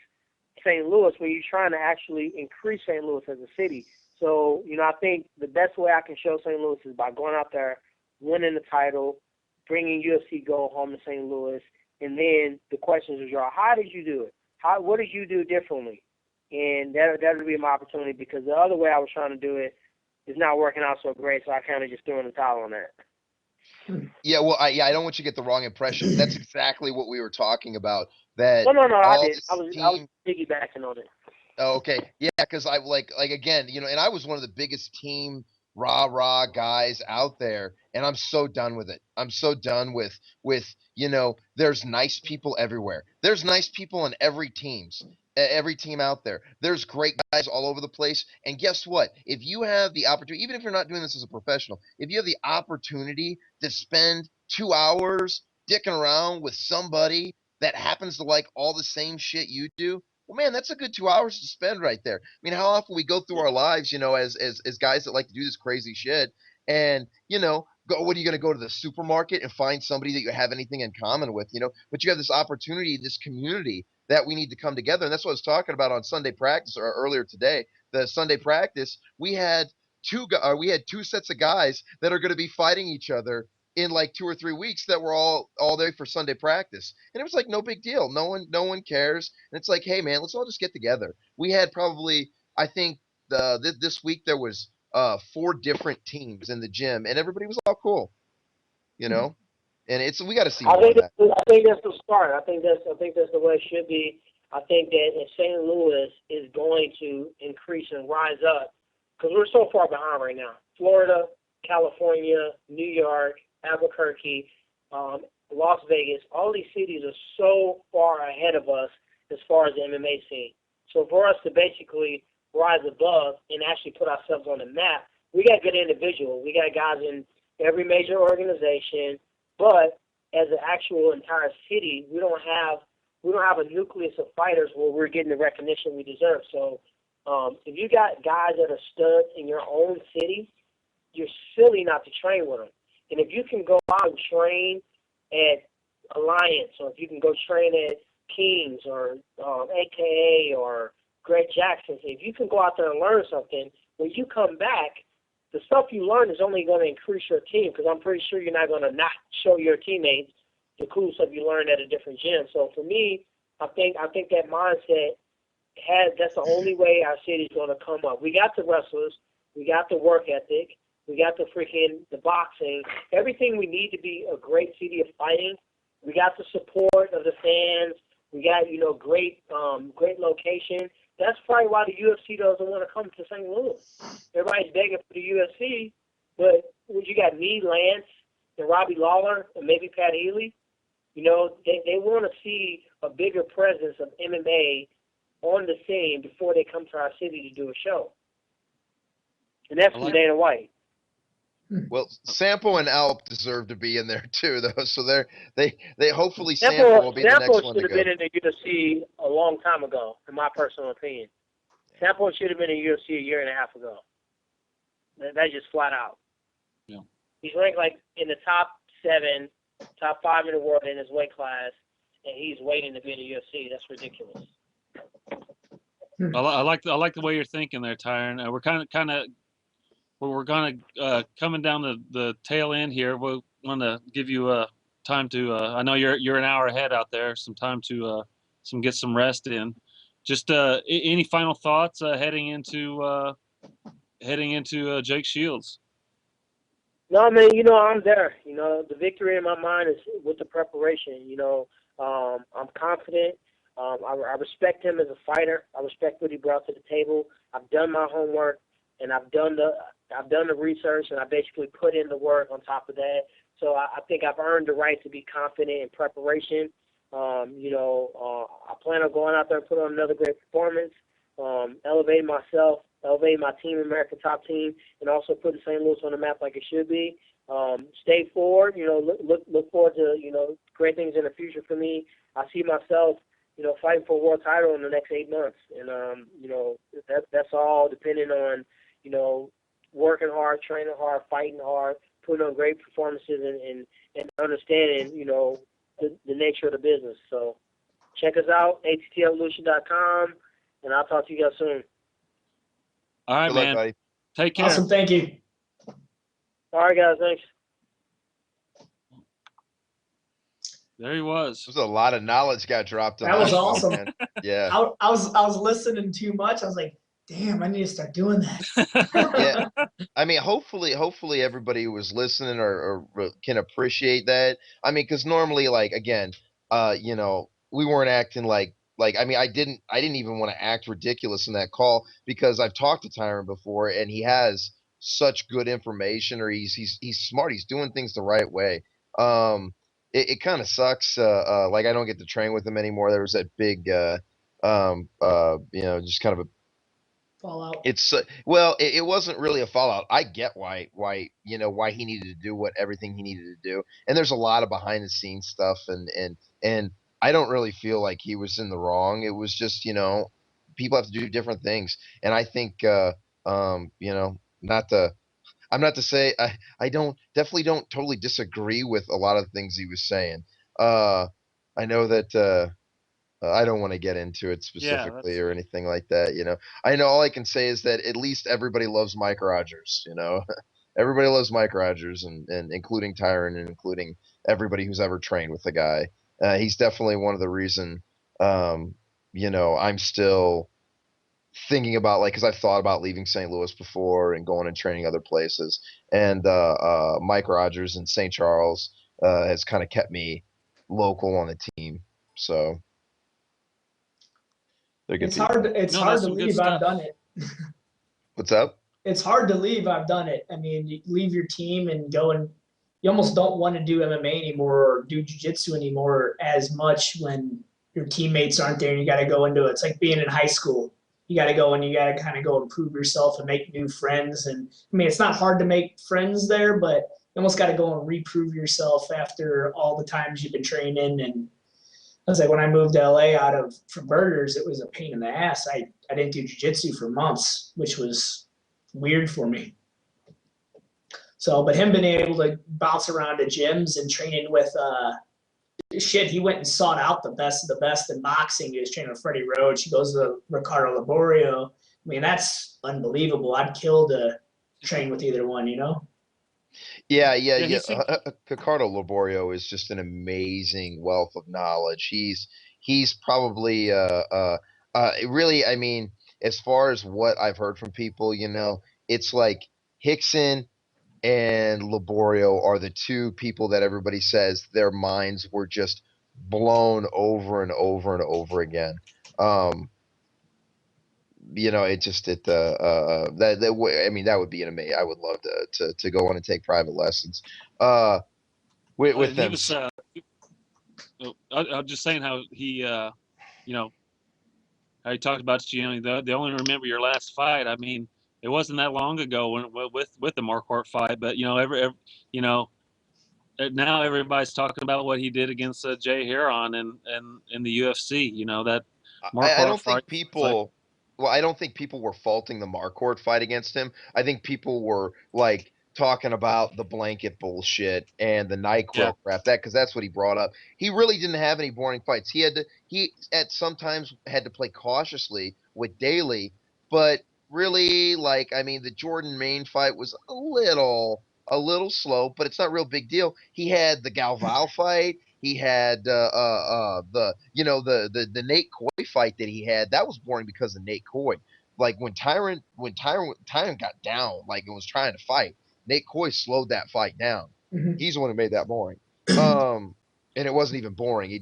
St. Louis where you're trying to actually increase St. Louis as a city. So, I think the best way I can show St. Louis is by going out there, winning the title, bringing UFC Gold home to St. Louis, and then the questions are, how did you do it? What did you do differently? And that would be my opportunity because the other way I was trying to do it is not working out so great, so I kind of just threw in the towel on that. Yeah, well, I don't want you to get the wrong impression. That's exactly what we were talking about. That No, I did. this I was team- piggybacking on it. Oh, okay. Yeah, because I like again, and I was one of the biggest team rah guys out there, and I'm so done with it. I'm so done with there's nice people everywhere. There's nice people on every team out there. There's great guys all over the place. And guess what? If you have the opportunity, even if you're not doing this as a professional, if you have the opportunity to spend 2 hours dicking around with somebody that happens to like all the same shit you do, well, man, that's a good 2 hours to spend right there. I mean, how often we go through our lives, as guys that like to do this crazy shit, and what are you going to go to the supermarket and find somebody that you have anything in common with, But you have this opportunity, this community that we need to come together, and that's what I was talking about on Sunday practice or earlier today. The Sunday practice, we had two sets of guys that are going to be fighting each other in like 2 or 3 weeks that were all there for Sunday practice. And it was like no big deal. No one cares. And it's like, hey man, let's all just get together. We had probably, I think this week there was 4 different teams in the gym and everybody was all cool. And we got to see more of that. I think that's the start. I think that's the way it should be. I think that if St. Louis is going to increase and rise up, because we're so far behind right now. Florida, California, New York, Albuquerque, Las Vegas, all these cities are so far ahead of us as far as the MMA scene. So for us to basically rise above and actually put ourselves on the map, we got good individuals. We got guys in every major organization, but as an actual entire city, we don't have a nucleus of fighters where we're getting the recognition we deserve. So if you got guys that are studs in your own city, you're silly not to train with them. And if you can go out and train at Alliance, or if you can go train at Kings or AKA or Greg Jackson, if you can go out there and learn something, when you come back, the stuff you learn is only going to increase your team, because I'm pretty sure you're not going to not show your teammates the cool stuff you learned at a different gym. So for me, I think that mindset that's the only way our city's going to come up. We got the wrestlers, we got the work ethic, we got the boxing, everything we need to be a great city of fighting. We got the support of the fans. We got, great location. That's probably why the UFC doesn't want to come to St. Louis. Everybody's begging for the UFC, but you got me, Lance, and Robbie Lawler, and maybe Pat Healy. They want to see a bigger presence of MMA on the scene before they come to our city to do a show. And that's from Dana White. Well, Sampo and Alp deserve to be in there too, though. So they hopefully Sampo will be the next one to go. Sampo should have been in the UFC a long time ago, in my personal opinion. Sampo should have been in UFC a year and a half ago. That's just flat out. Yeah. He's ranked like in the top 7, top 5 in the world in his weight class, and he's waiting to be in the UFC. That's ridiculous. I like the way you're thinking there, Tyron. We're we're coming down the tail end here. We want to give you time to. I know you're an hour ahead out there. Some time to get some rest in. Just any final thoughts heading into Jake Shields? No, man, I'm there. The victory in my mind is with the preparation. I'm confident. I respect him as a fighter. I respect what he brought to the table. I've done my homework, and I've done the research, and I basically put in the work on top of that. So I think I've earned the right to be confident in preparation. I plan on going out there and putting on another great performance, elevating myself, elevating my team, American Top Team, and also putting St. Louis on the map like it should be. Stay forward, look forward to, great things in the future for me. I see myself, fighting for a world title in the next 8 months. And, that's all depending on, working hard, training hard, fighting hard, putting on great performances and understanding, the nature of the business. So check us out, atttevolution.com, and I'll talk to you guys soon. All right, Good man. luck, buddy. Take care. Awesome. Thank you. All right, guys. Thanks. There he was. There's a lot of knowledge got dropped on That was show, awesome. man. Yeah. I was listening too much. I was like, damn, I need to start doing that. Yeah. I mean, hopefully everybody who was listening or can appreciate that. I mean, because normally, like, again, we weren't acting like I mean, I didn't even want to act ridiculous in that call because I've talked to Tyron before and he has such good information, or he's smart. He's doing things the right way. It kind of sucks. Like I don't get to train with him anymore. There was that big, just kind of a Fallout. It's well, it wasn't really a fallout. I get why he needed to do everything he needed to do, and there's a lot of behind the scenes stuff, and I don't really feel like he was in the wrong. It was just people have to do different things, and I think I'm not to say I definitely don't totally disagree with a lot of the things he was saying. I know that. I don't want to get into it specifically or anything like that. I know all I can say is that at least everybody loves Mike Rogers. Everybody loves Mike Rogers, and including Tyron and including everybody who's ever trained with the guy. He's definitely one of the reason. I'm still thinking about because I've thought about leaving St. Louis before and going and training other places. And Mike Rogers in St. Charles has kind of kept me local on the team. So. It's hard to leave. I've done it. What's up? It's hard to leave. I've done it. I mean, you leave your team and go, and you almost don't want to do MMA anymore or do jiu-jitsu anymore as much when your teammates aren't there and you got to go into it. It's like being in high school. You got to go and you got to kind of go and prove yourself and make new friends. And I mean, it's not hard to make friends there, but you almost got to go and reprove yourself after all the times you've been training. And I was like, when I moved to LA from Burgers, it was a pain in the ass. I didn't do jiu-jitsu for months, which was weird for me. So, but him being able to bounce around to gyms and training with, he went and sought out the best of the best in boxing. He was training with Freddie Roach. He goes to Ricardo Laborio. I mean, that's unbelievable. I'd kill to train with either one, Yeah. Ricardo Laborio is just an amazing wealth of knowledge. He's probably really, I mean, as far as what I've heard from people, it's like Rickson and Laborio are the two people that everybody says their minds were just blown over and over and over again. That would be an amazing. I would love to go on and take private lessons with them. I'm just saying how he, how he talked about they only remember your last fight. I mean, it wasn't that long ago with the Marquardt fight, but now everybody's talking about what he did against Jay Heron and in the UFC. That Marquardt I don't fight, think people. well, I don't think people were faulting the Marquardt fight against him. I think people were like talking about the blanket bullshit and the Yeah. NyQuil crap, that because that's what he brought up. He really didn't have any boring fights. He at sometimes had to play cautiously with Daly, but really, like, I mean, the Jordan Main fight was a little slow, but it's not a real big deal. He had the Galval fight. He had the Nate Coy fight that he had. That was boring because of Nate Coy. Like when Tyron got down, like and was trying to fight, Nate Coy slowed that fight down. Mhm. He's the one who made that boring. And it wasn't even boring. He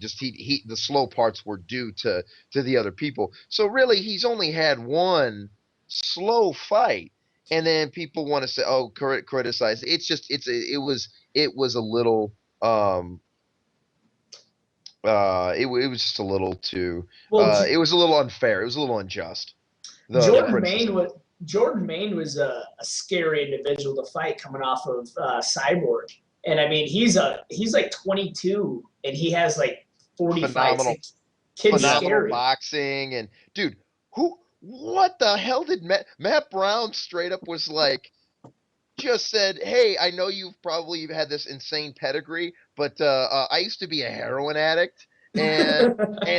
the slow parts were due to the other people. So really, he's only had one slow fight, and then people want to say, "Oh, criticize." It's just it was a little it was just a little too Well, it was a little unfair. It was a little unjust. The Jordan Main criticism. was a scary individual to fight coming off of Cyborg, and I mean he's like 22 and he has like 40 Phenomenal, fights. Kid's phenomenal scary. boxing, and dude, what the hell did Matt Brown straight up was like, just said, "Hey, I know you've probably had this insane pedigree, but I used to be a heroin addict, and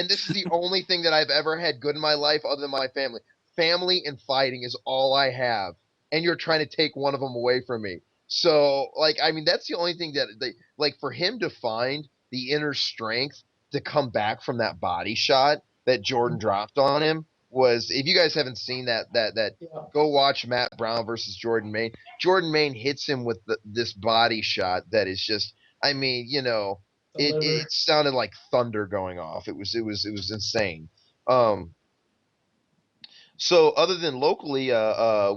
this is the only thing that I've ever had good in my life other than my family. Family and fighting is all I have, and you're trying to take one of them away from me." So, like, I mean, that's the only thing that they like for him to find the inner strength to come back from that body shot that Jordan dropped on him was. If you guys haven't seen that, Yeah, go watch Matt Brown versus Jordan Main. Jordan Main hits him with this body shot that is just, I mean, the liver. it sounded like thunder going off. It was insane. Um, so other than locally,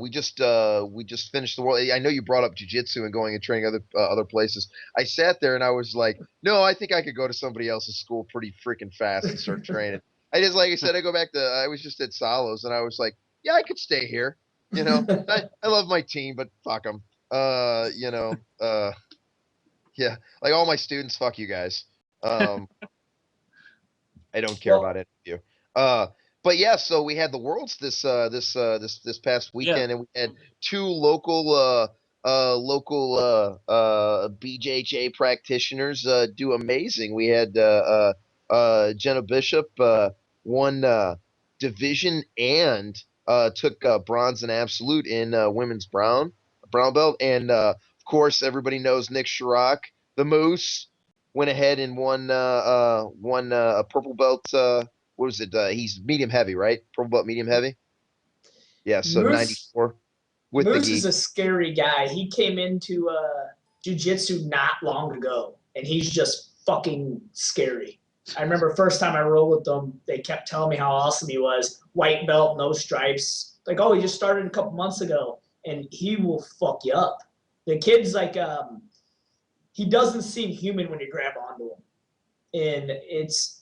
we just finished the world. I know you brought up jujitsu and going and training other places. I sat there and I was like, no, I think I could go to somebody else's school pretty freaking fast and start training. I just, like I said, I was just at Salos and I was like, yeah, I could stay here. I love my team, but fuck them. Yeah, like all my students, fuck you guys. Um, I don't care about Well, any of you. Uh, but yeah, so we had the Worlds this past Yeah. weekend, and we had two local BJJ practitioners do amazing. We had Jenna Bishop won division and took bronze and absolute in women's brown belt, and of course everybody knows Nick Chirac, the Moose, went ahead and won a purple belt. What was it? He's medium heavy, right? Purple belt medium heavy. Yeah, so Moose 94 with the Moose is gi. a scary guy. He came into jujitsu not long ago, and he's just fucking scary. I remember first time I rolled with them, they kept telling me how awesome he was. White belt, no stripes. Like, oh, he just started a couple months ago, and he will fuck you up. The kid's like, he doesn't seem human when you grab onto him, and it's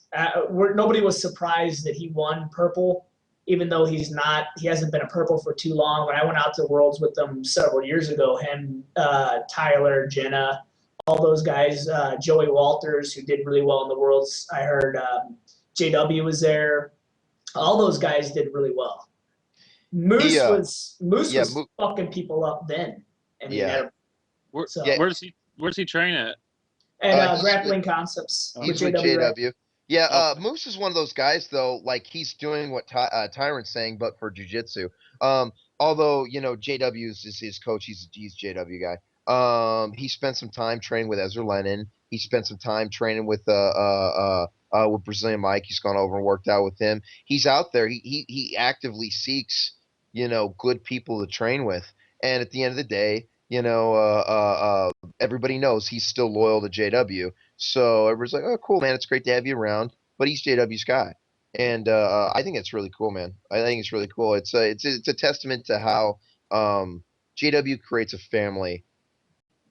nobody was surprised that he won purple, even though he hasn't been a purple for too long. When I went out to Worlds with them several years ago, him, Tyler, Jenna, all those guys, Joey Walters, who did really well in the Worlds. I heard JW was there. All those guys did really well. Moose He, yeah, was fucking people up then. I mean, Yeah. so Yeah. Where's he train at? and Grappling Concepts He's with with JW. Right? JW. Yeah, Okay. Moose is one of those guys though. Like he's doing what Tyrant's saying, but for jujitsu. Although JW is his coach. He's JW guy. He spent some time training with Ezra Lennon. He spent some time training with Brazilian Mike. He's gone over and worked out with him. He's out there. He actively seeks good people to train with. And at the end of the day, everybody knows he's still loyal to JW. So everybody's like, "Oh, cool, man! It's great to have you around." But he's JW's guy, and I think it's really cool, man. I think it's really cool. It's a testament to how JW creates a family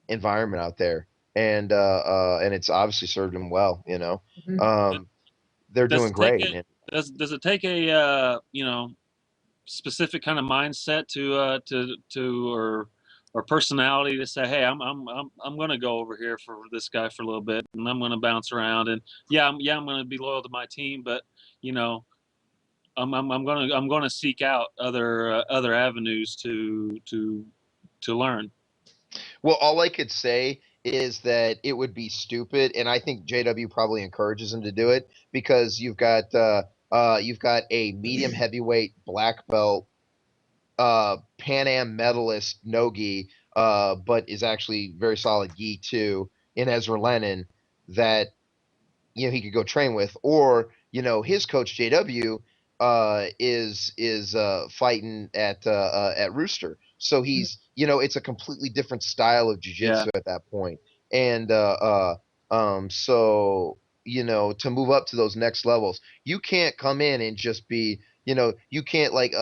environment out there, and it's obviously served him well. Mhm. They're Does doing it take great. a does it take a specific kind of mindset to or personality to say, hey, I'm going to go over here for this guy for a little bit, and I'm going to bounce around, and I'm going to be loyal to my team, but I'm gonna seek out other avenues to learn. Well, all I could say is that it would be stupid, and I think JW probably encourages him to do it because you've got a medium heavyweight black belt, Pan Am medalist no gi, but is actually very solid gi too in Ezra Lennon that he could go train with, or his coach JW is fighting at Rooster, so he's it's a completely different style of jiu-jitsu Yeah. at that point, and so to move up to those next levels, you can't come in and just be you can't like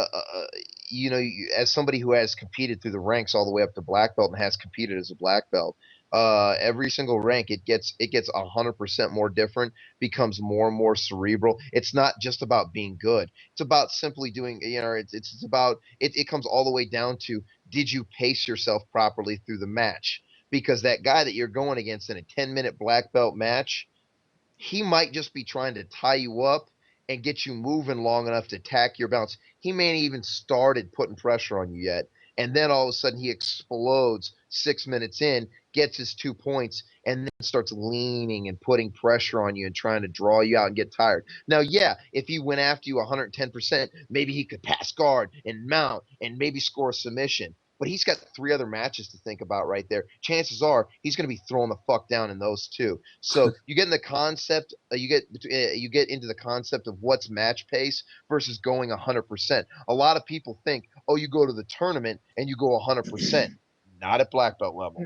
as somebody who has competed through the ranks all the way up to black belt and has competed as a black belt, every single rank it gets 100% more different, becomes more and more cerebral. It's not just about being good, it's about simply doing it's about it comes all the way down to, did you pace yourself properly through the match? Because that guy that you're going against in a 10-minute black belt match, he might just be trying to tie you up and get you moving long enough to attack your balance. He may not even started putting pressure on you yet. And then all of a sudden he explodes 6 minutes in, gets his 2 points, and then starts leaning and putting pressure on you and trying to draw you out and get tired. Now, yeah, if he went after you 110%, maybe he could pass guard and mount and maybe score a submission. But he's got 3 other matches to think about right there. Chances are he's going to be throwing the fuck down in those 2. So you get in the concept, you get into the concept of what's match pace versus going 100%. A lot of people think, oh, you go to the tournament and you go 100%. Not at black belt level.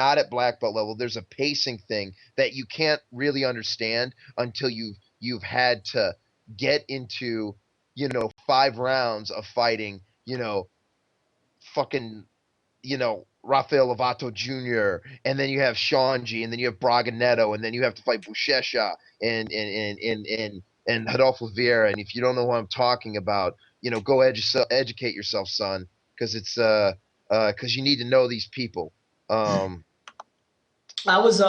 Not at black belt level. There's a pacing thing that you can't really understand until you've had to get into 5 rounds of fighting fucking Rafael Lovato Jr., and then you have Shanji, and then you have Braga Neto, and then you have to fight Buchecha and Rodolfo Vieira. And if you don't know what I'm talking about, go educate yourself, son, because it's because you need to know these people. I was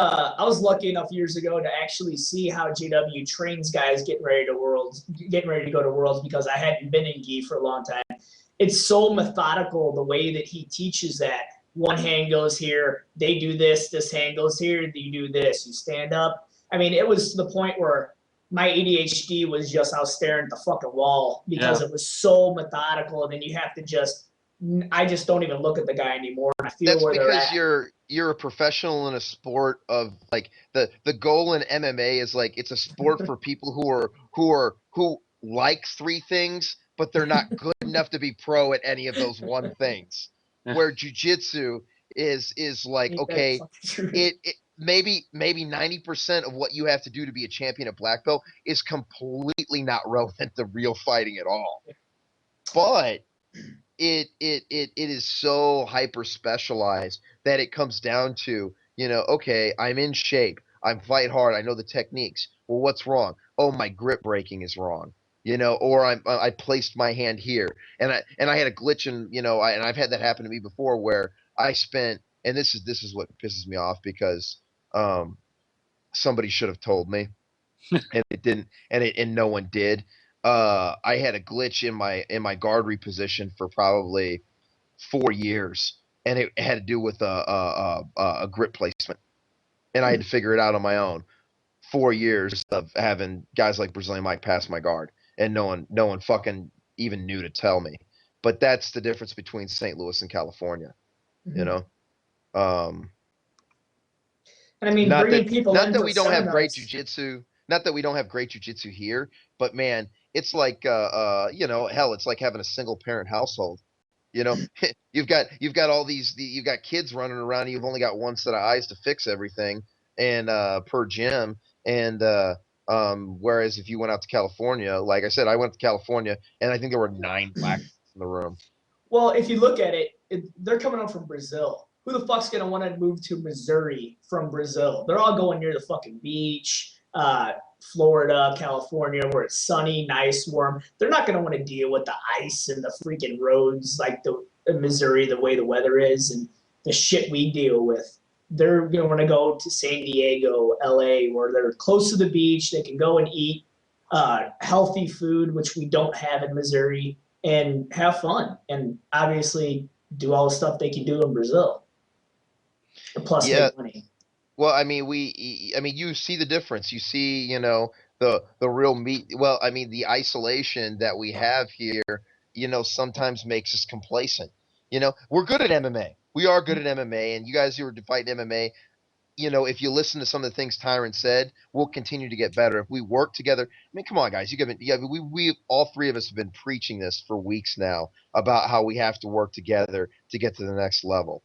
lucky enough years ago to actually see how JW trains guys getting ready to go to Worlds, because I hadn't been in gi for a long time. It's so methodical the way that he teaches that. One hand goes here, they do this hand goes here, you do this, you stand up. I mean, it was to the point where my ADHD was just, I was staring at the fucking wall because it was so methodical. And then you have to I just don't even look at the guy anymore. I feel That's where they're because at. you're a professional in a sport of like the goal in MMA is like, it's a sport for people who like 3 things, but they're not good enough to be pro at any of those 1 things. Where jiu-jitsu is like, okay, it maybe 90% of what you have to do to be a champion at black belt is completely not relevant to real fighting at all. But it is so hyper specialized that it comes down to, okay, I'm in shape, I'm fight hard, I know the techniques. Well, what's wrong? Oh, my grip breaking is wrong. Or I placed my hand here, and I had a glitch, and and I've had that happen to me before, where I spent, and this is what pisses me off, because somebody should have told me, and it didn't, and no one did. I had a glitch in my guard reposition for probably 4 years, and it had to do with a grip placement, and I had to figure it out on my own. 4 years of having guys like Brazilian Mike pass my guard, and no one fucking even knew to tell me. But that's the difference between St. Louis and California, And I mean, Not bringing that people not in that for we don't have great seminars. jujitsu. Not that we don't have great jujitsu here, but man, it's like hell, it's like having a single parent household. You've got all you've got kids running around, and you've only got 1 set of eyes to fix everything, and per gym. And whereas if you went out to California, like I said, I went to California, and I think there were 9 black in the room. Well, if you look at it, they're coming up from Brazil. Who the fuck's gonna want to move to Missouri from Brazil? They're all going near the fucking beach, Florida, California, where it's sunny, nice, warm. They're not gonna want to deal with the ice and the freaking roads like in Missouri, the way the weather is and the shit we deal with. They're gonna want to go to San Diego, LA, where they're close to the beach. They can go and eat healthy food, which we don't have in Missouri, and have fun. And obviously do all the stuff they can do in Brazil. Plus Yeah. make money. Well, I mean, you see the difference. You see, the real meat. Well, I mean, the isolation that we have here, sometimes makes us complacent. We're good at MMA. We are good at MMA, and you guys who are fighting MMA, if you listen to some of the things Tyron said, we'll continue to get better if we work together. I mean, come on, guys. We all three of us have been preaching this for weeks now about how we have to work together to get to the next level.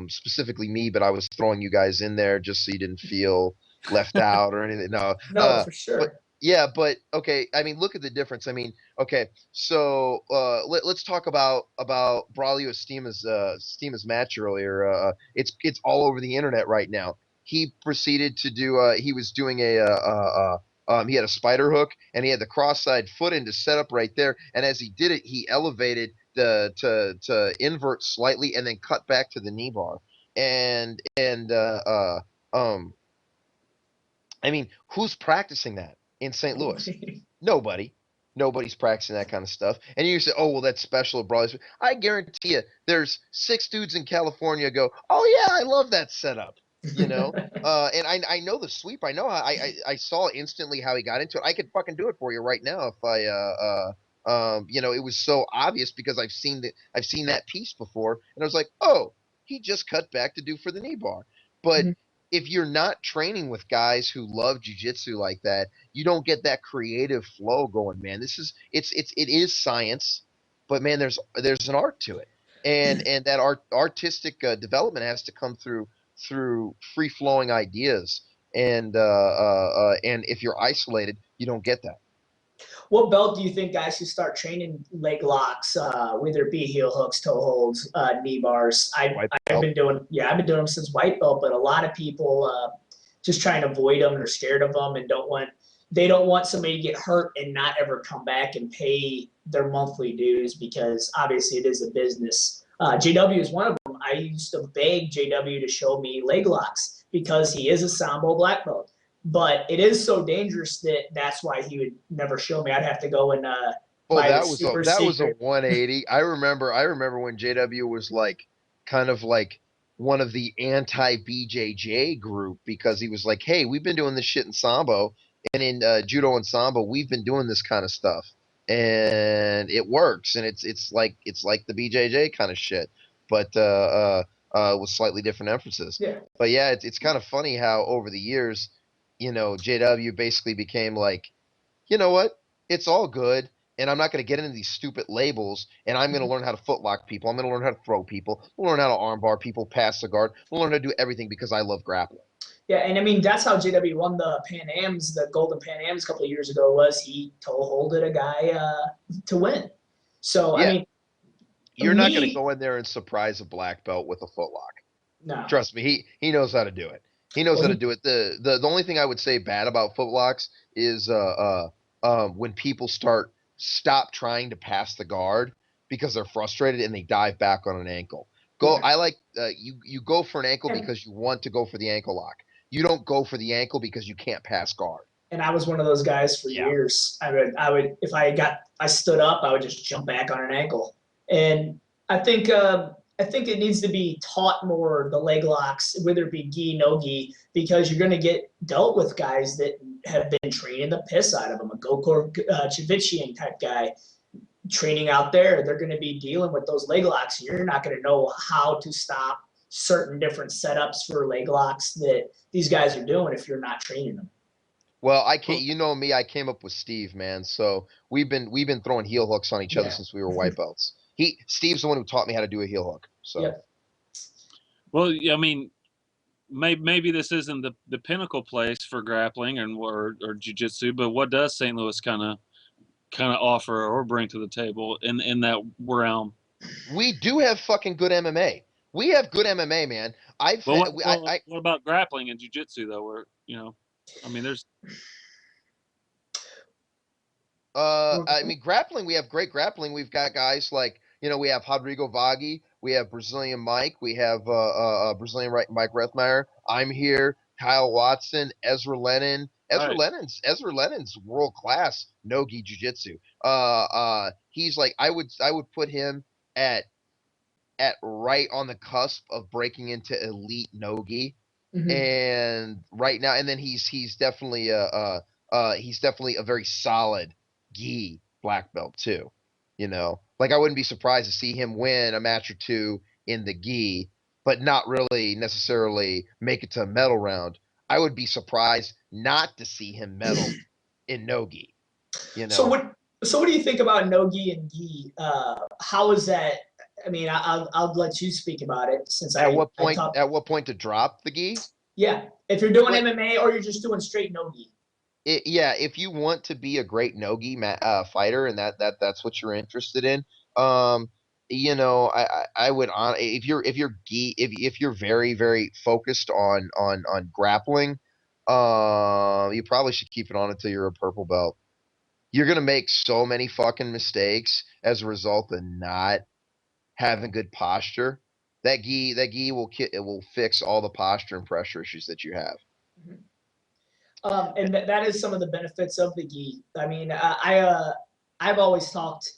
Specifically me, but I was throwing you guys in there just so you didn't feel left out or anything. No, No, for but sure. yeah, but okay. I mean, look at the difference. I mean, okay, so let's talk about Braulio Estima's match earlier. It's all over the internet right now. He proceeded to do. He was doing he had a spider hook and he had the cross-side foot into setup right there. And as he did it, he elevated to invert slightly and then cut back to the knee bar. I mean, who's practicing that in St. Louis? Nobody. Nobody's practicing that kind of stuff. And you say, oh, well, that's special at Brawley. I guarantee you, there's 6 dudes in California go, oh, yeah, I love that setup. And I know the sweep. I know how I saw instantly how he got into it. I could fucking do it for you right now if it was so obvious because I've seen that piece before. And I was like, oh, he just cut back to do for the knee bar. But if you're not training with guys who love jiu-jitsu like that, you don't get that creative flow going, man. It is science, but man, there's an art to it. And that artistic development has to come through free-flowing ideas. And if you're isolated, you don't get that. What belt do you think guys should start training leg locks, whether it be heel hooks, toe holds, knee bars? I've been doing them since white belt, but a lot of people just try and avoid them or scared of them and they don't want somebody to get hurt and not ever come back and pay their monthly dues because obviously it is a business. JW is one of them. I used to beg JW to show me leg locks because he is a Sambo black belt. But it is so dangerous that's why he would never show me. I'd have to go and buy that the was a 180. I remember when JW was like kind of like one of the anti-BJJ group because he was like, hey, we've been doing this shit in Sambo and in Judo and Sambo, we've been doing this kind of stuff and it works and it's like the BJJ kind of shit, but with slightly different emphasis. Yeah. But yeah, it's kind of funny how over the years, JW basically became like, you know what? It's all good, and I'm not going to get into these stupid labels, and I'm going to learn how to footlock people. I'm going to learn how to throw people. I'm learn how to armbar people, pass the guard. I'm learn how to do everything because I love grappling. Yeah, and I mean, that's how JW won the Pan Ams, the Golden Pan Ams a couple of years ago, was he toe-holded a guy to win. So, yeah. I mean. You're not going to go in there and surprise a black belt with a footlock. No. Trust me, he knows how to do it. He knows how to do it. The only thing I would say bad about footlocks is when people stop trying to pass the guard because they're frustrated and they dive back on an ankle. I like you go for an ankle because you want to go for the ankle lock. You don't go for the ankle because you can't pass guard. And I was one of those guys for years. I would if I stood up, I would just jump back on an ankle. And I think it needs to be taught more, the leg locks, whether it be gi, no gi, because you're going to get dealt with guys that have been training the piss out of them. A Gokor Chivichian type guy training out there, they're going to be dealing with those leg locks. You're not going to know how to stop certain different setups for leg locks that these guys are doing if you're not training them. Well, I can't. You know me. I came up with Steve, man. So we've been throwing heel hooks on each other since we were white belts. Steve's the one who taught me how to do a heel hook. So, yep. Well, I mean, maybe this isn't the pinnacle place for grappling or jiu-jitsu, but what does St. Louis kind of offer or bring to the table in that realm? We do have fucking good MMA. We have good MMA, man. What about grappling and jiu-jitsu though? Where I mean, there's. I mean, grappling. We have great grappling. We've got guys like. We have Rodrigo Vaghi, we have Brazilian Mike, we have Brazilian Mike Rethmeyer. I'm here, Kyle Watson, Ezra Lennon, Right. Ezra Lennon's world class no-gi jiu-jitsu. He's like I would put him at right on the cusp of breaking into elite no-gi. Mhm. And right now, and then he's definitely a very solid gi black belt too. You know, like I wouldn't be surprised to see him win a match or two in the gi, but not really necessarily make it to a medal round. I would be surprised not to see him medal in no gi. You So know, what do you think about nogi and gi? How is that? I mean, I'll let you speak about it since I talk. at what point to drop the gi? Yeah, if you're doing Like MMA or you're just doing straight nogi. yeah, if you want to be a great nogi fighter and that's what you're interested in, um, you know, I would on if you're if you're very very focused on grappling, you probably should keep it on until you're a purple belt. You're gonna make so many fucking mistakes as a result of not having good posture. That gi it will fix all the posture and pressure issues that you have. Mhm. And that is some of the benefits of the gi. I mean, I've always talked.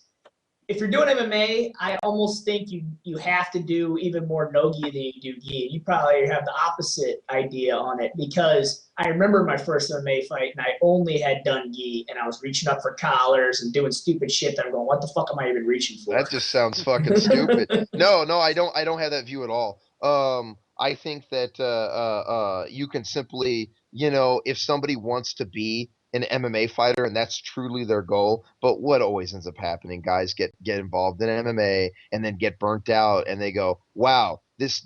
If you're doing MMA, I almost think you have to do even more no gi than you do gi. You probably have the opposite idea on it because I remember my first MMA fight and I only had done gi and I was reaching up for collars and doing stupid shit that I'm going, what the fuck am I even reaching for? That just sounds fucking stupid. No, no, I don't have that view at all. I think that you can simply, you know, if somebody wants to be an MMA fighter and that's truly their goal, but what always ends up happening, guys get involved in MMA and then get burnt out and they go, "Wow, this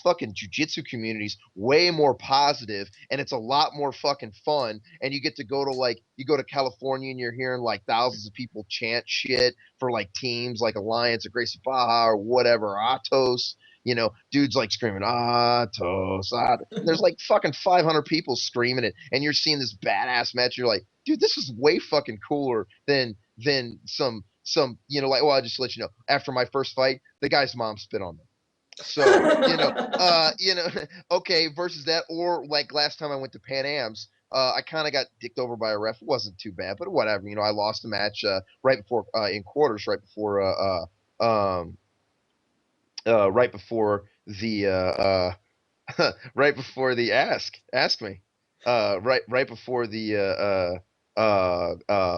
fucking jujitsu community's way more positive and it's a lot more fucking fun." And you get to go to you go to California and you're hearing like thousands of people chant shit for like teams like Alliance or Gracie Baja or whatever, Atos. You know, dudes like screaming Atos, Atos. And there's like fucking 500 people screaming it, and you're seeing this badass match. You're like, dude, this is way fucking cooler than some you know, like, well, I'll just let you know. After my first fight, the guy's mom spit on me. So, you know, okay, versus that, or like last time I went to Pan Am's, I kind of got dicked over by a ref. It wasn't too bad, but whatever. You know, I lost a match right before in quarters, um, right before the right before the ask me, right before the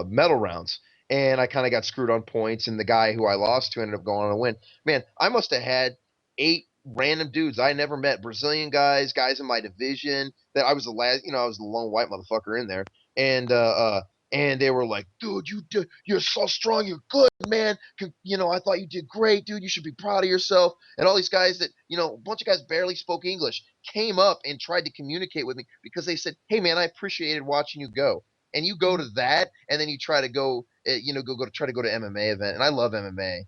medal rounds. And I kind of got screwed on points, and the guy who I lost to ended up going on to win. Man, I must have had 8 random dudes I never met, Brazilian guys in my division. That I was the last, you know, I was the lone white motherfucker in there, and and they were like, "Dude, you're so strong, you're good, man. You know, I thought you did great, dude. You should be proud of yourself." And all these guys that, you know, a bunch of guys barely spoke English came up and tried to communicate with me because they said, "Hey, man, I appreciated watching you go." And you go to that, and then you try to go, you know, try to go to MMA event. And I love MMA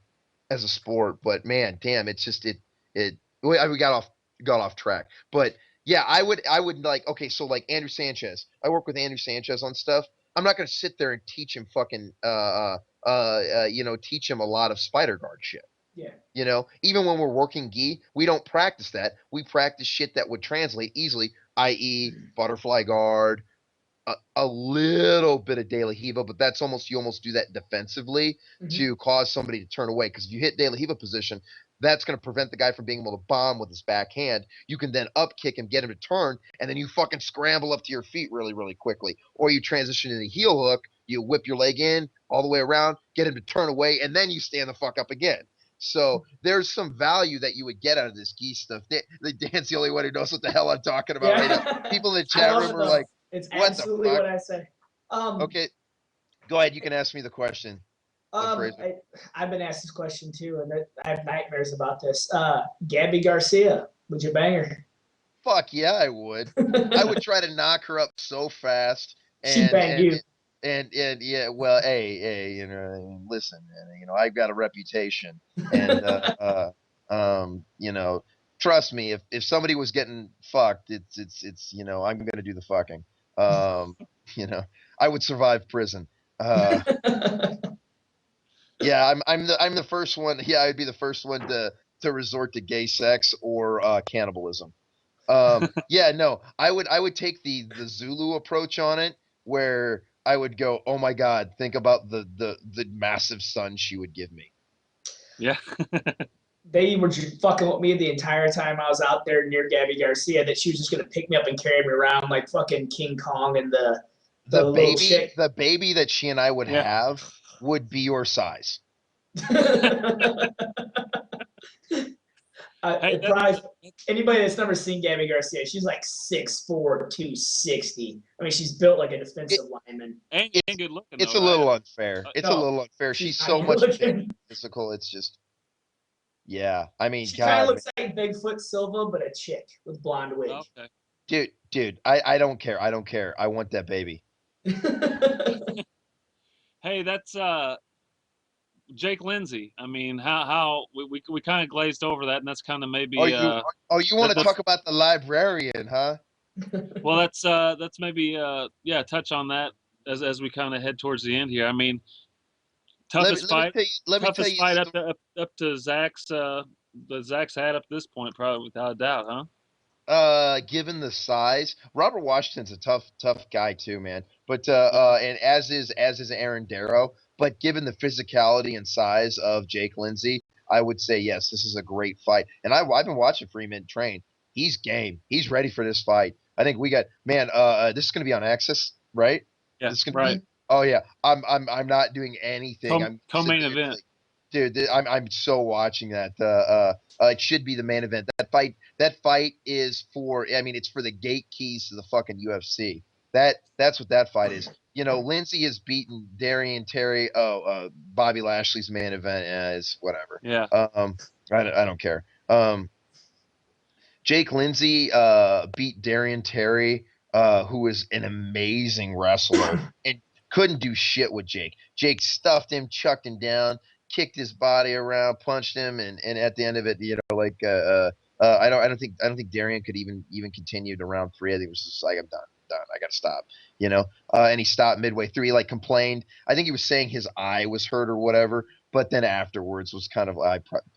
as a sport, but man, damn, it's just we got off track. But yeah, I would like, okay, so like Andrew Sanchez. I work with Andrew Sanchez on stuff. I'm not gonna sit there and teach him fucking you know, teach him a lot of spider guard shit. Yeah. You know, even when we're working gi, we don't practice that. We practice shit that would translate easily, i.e., butterfly guard, a little bit of De La Hiva, but that's almost, you almost do that defensively Mhm. to cause somebody to turn away. Because if you hit De La Hiva position, that's going to prevent the guy from being able to bomb with his backhand. You can then up kick him, get him to turn, and then you fucking scramble up to your feet really, really quickly. Or you transition into heel hook, you whip your leg in all the way around, get him to turn away, and then you stand the fuck up again. So there's some value that you would get out of this gi stuff. Dan's the only one who knows what the hell I'm talking about right now. Yeah. People in the I chat love room it are though. like, It's what the absolutely fuck? what I say. Okay, go ahead. You can ask me the question. I've been asked this question too, and I have nightmares about this. Gabby Garcia, would you bang her? Fuck yeah, I would. I would try to knock her up so fast, She'd and bang and you. and yeah. Well, hey, you know, listen, man. You know, I've got a reputation, and you know, trust me. If somebody was getting fucked, it's you know, I'm gonna do the fucking. Um, you know, I would survive prison. Uh, Yeah, I'm the first one. Yeah, I'd be the first one to resort to gay sex or cannibalism. Yeah, no, I would take the Zulu approach on it, where I would go, oh my God, think about the massive son she would give me. Yeah. They were just fucking with me the entire time I was out there near Gabby Garcia. That she was just gonna pick me up and carry me around like fucking King Kong and the little chick. The baby that she and I would Yeah. have would be your size. Hey, It probably anybody that's never seen Gabby Garcia, she's like 6'4", 260. I mean, she's built like a defensive lineman. and It's good looking it's though, a little right? unfair. It's a No, little unfair. she's She's not so good much bigger looking. physical. It's just, yeah. I mean, She kind of God, looks like Bigfoot Silva, but a chick with blonde wig. Okay. dude, I don't care. I don't care. I want that baby. Hey, that's Jake Lindsay. I mean, how we kind of glazed over that, and that's kind of maybe You want to that's- talk about the librarian, huh? well, that's maybe yeah, touch on that as we kind of head towards the end here. I mean, toughest fight up to Zach's the Zach's had up to this point, probably without a doubt, huh? Given the size, Robert Washington's a tough guy too, man. But and as is Aaron Darrow. But given the physicality and size of Jake Lindsay, I would say yes, this is a great fight. And I've been watching Freeman train. He's game. He's ready for this fight. I think we got, man. This is gonna be on Axis, right? Yeah, This is gonna right. be. Oh yeah, I'm not doing anything. I'm Co-main sitting there event. like, dude, I'm so watching that. It should be the main event. That fight is for. I mean, it's for the gate keys to the fucking UFC. That's what that fight is. You know, Lindsay has beaten Darian Terry. Bobby Lashley's main event is whatever. Yeah. I don't care. Jake Lindsay beat Darian Terry, who is an amazing wrestler and couldn't do shit with Jake. Jake stuffed him, chucked him down, kicked his body around, punched him, and at the end of it, you know, like I don't think Darian could even continue to round 3. I think it was just like, I'm done. I gotta stop, you know. And he stopped midway through. He like complained. I think he was saying his eye was hurt or whatever. But then afterwards was kind of,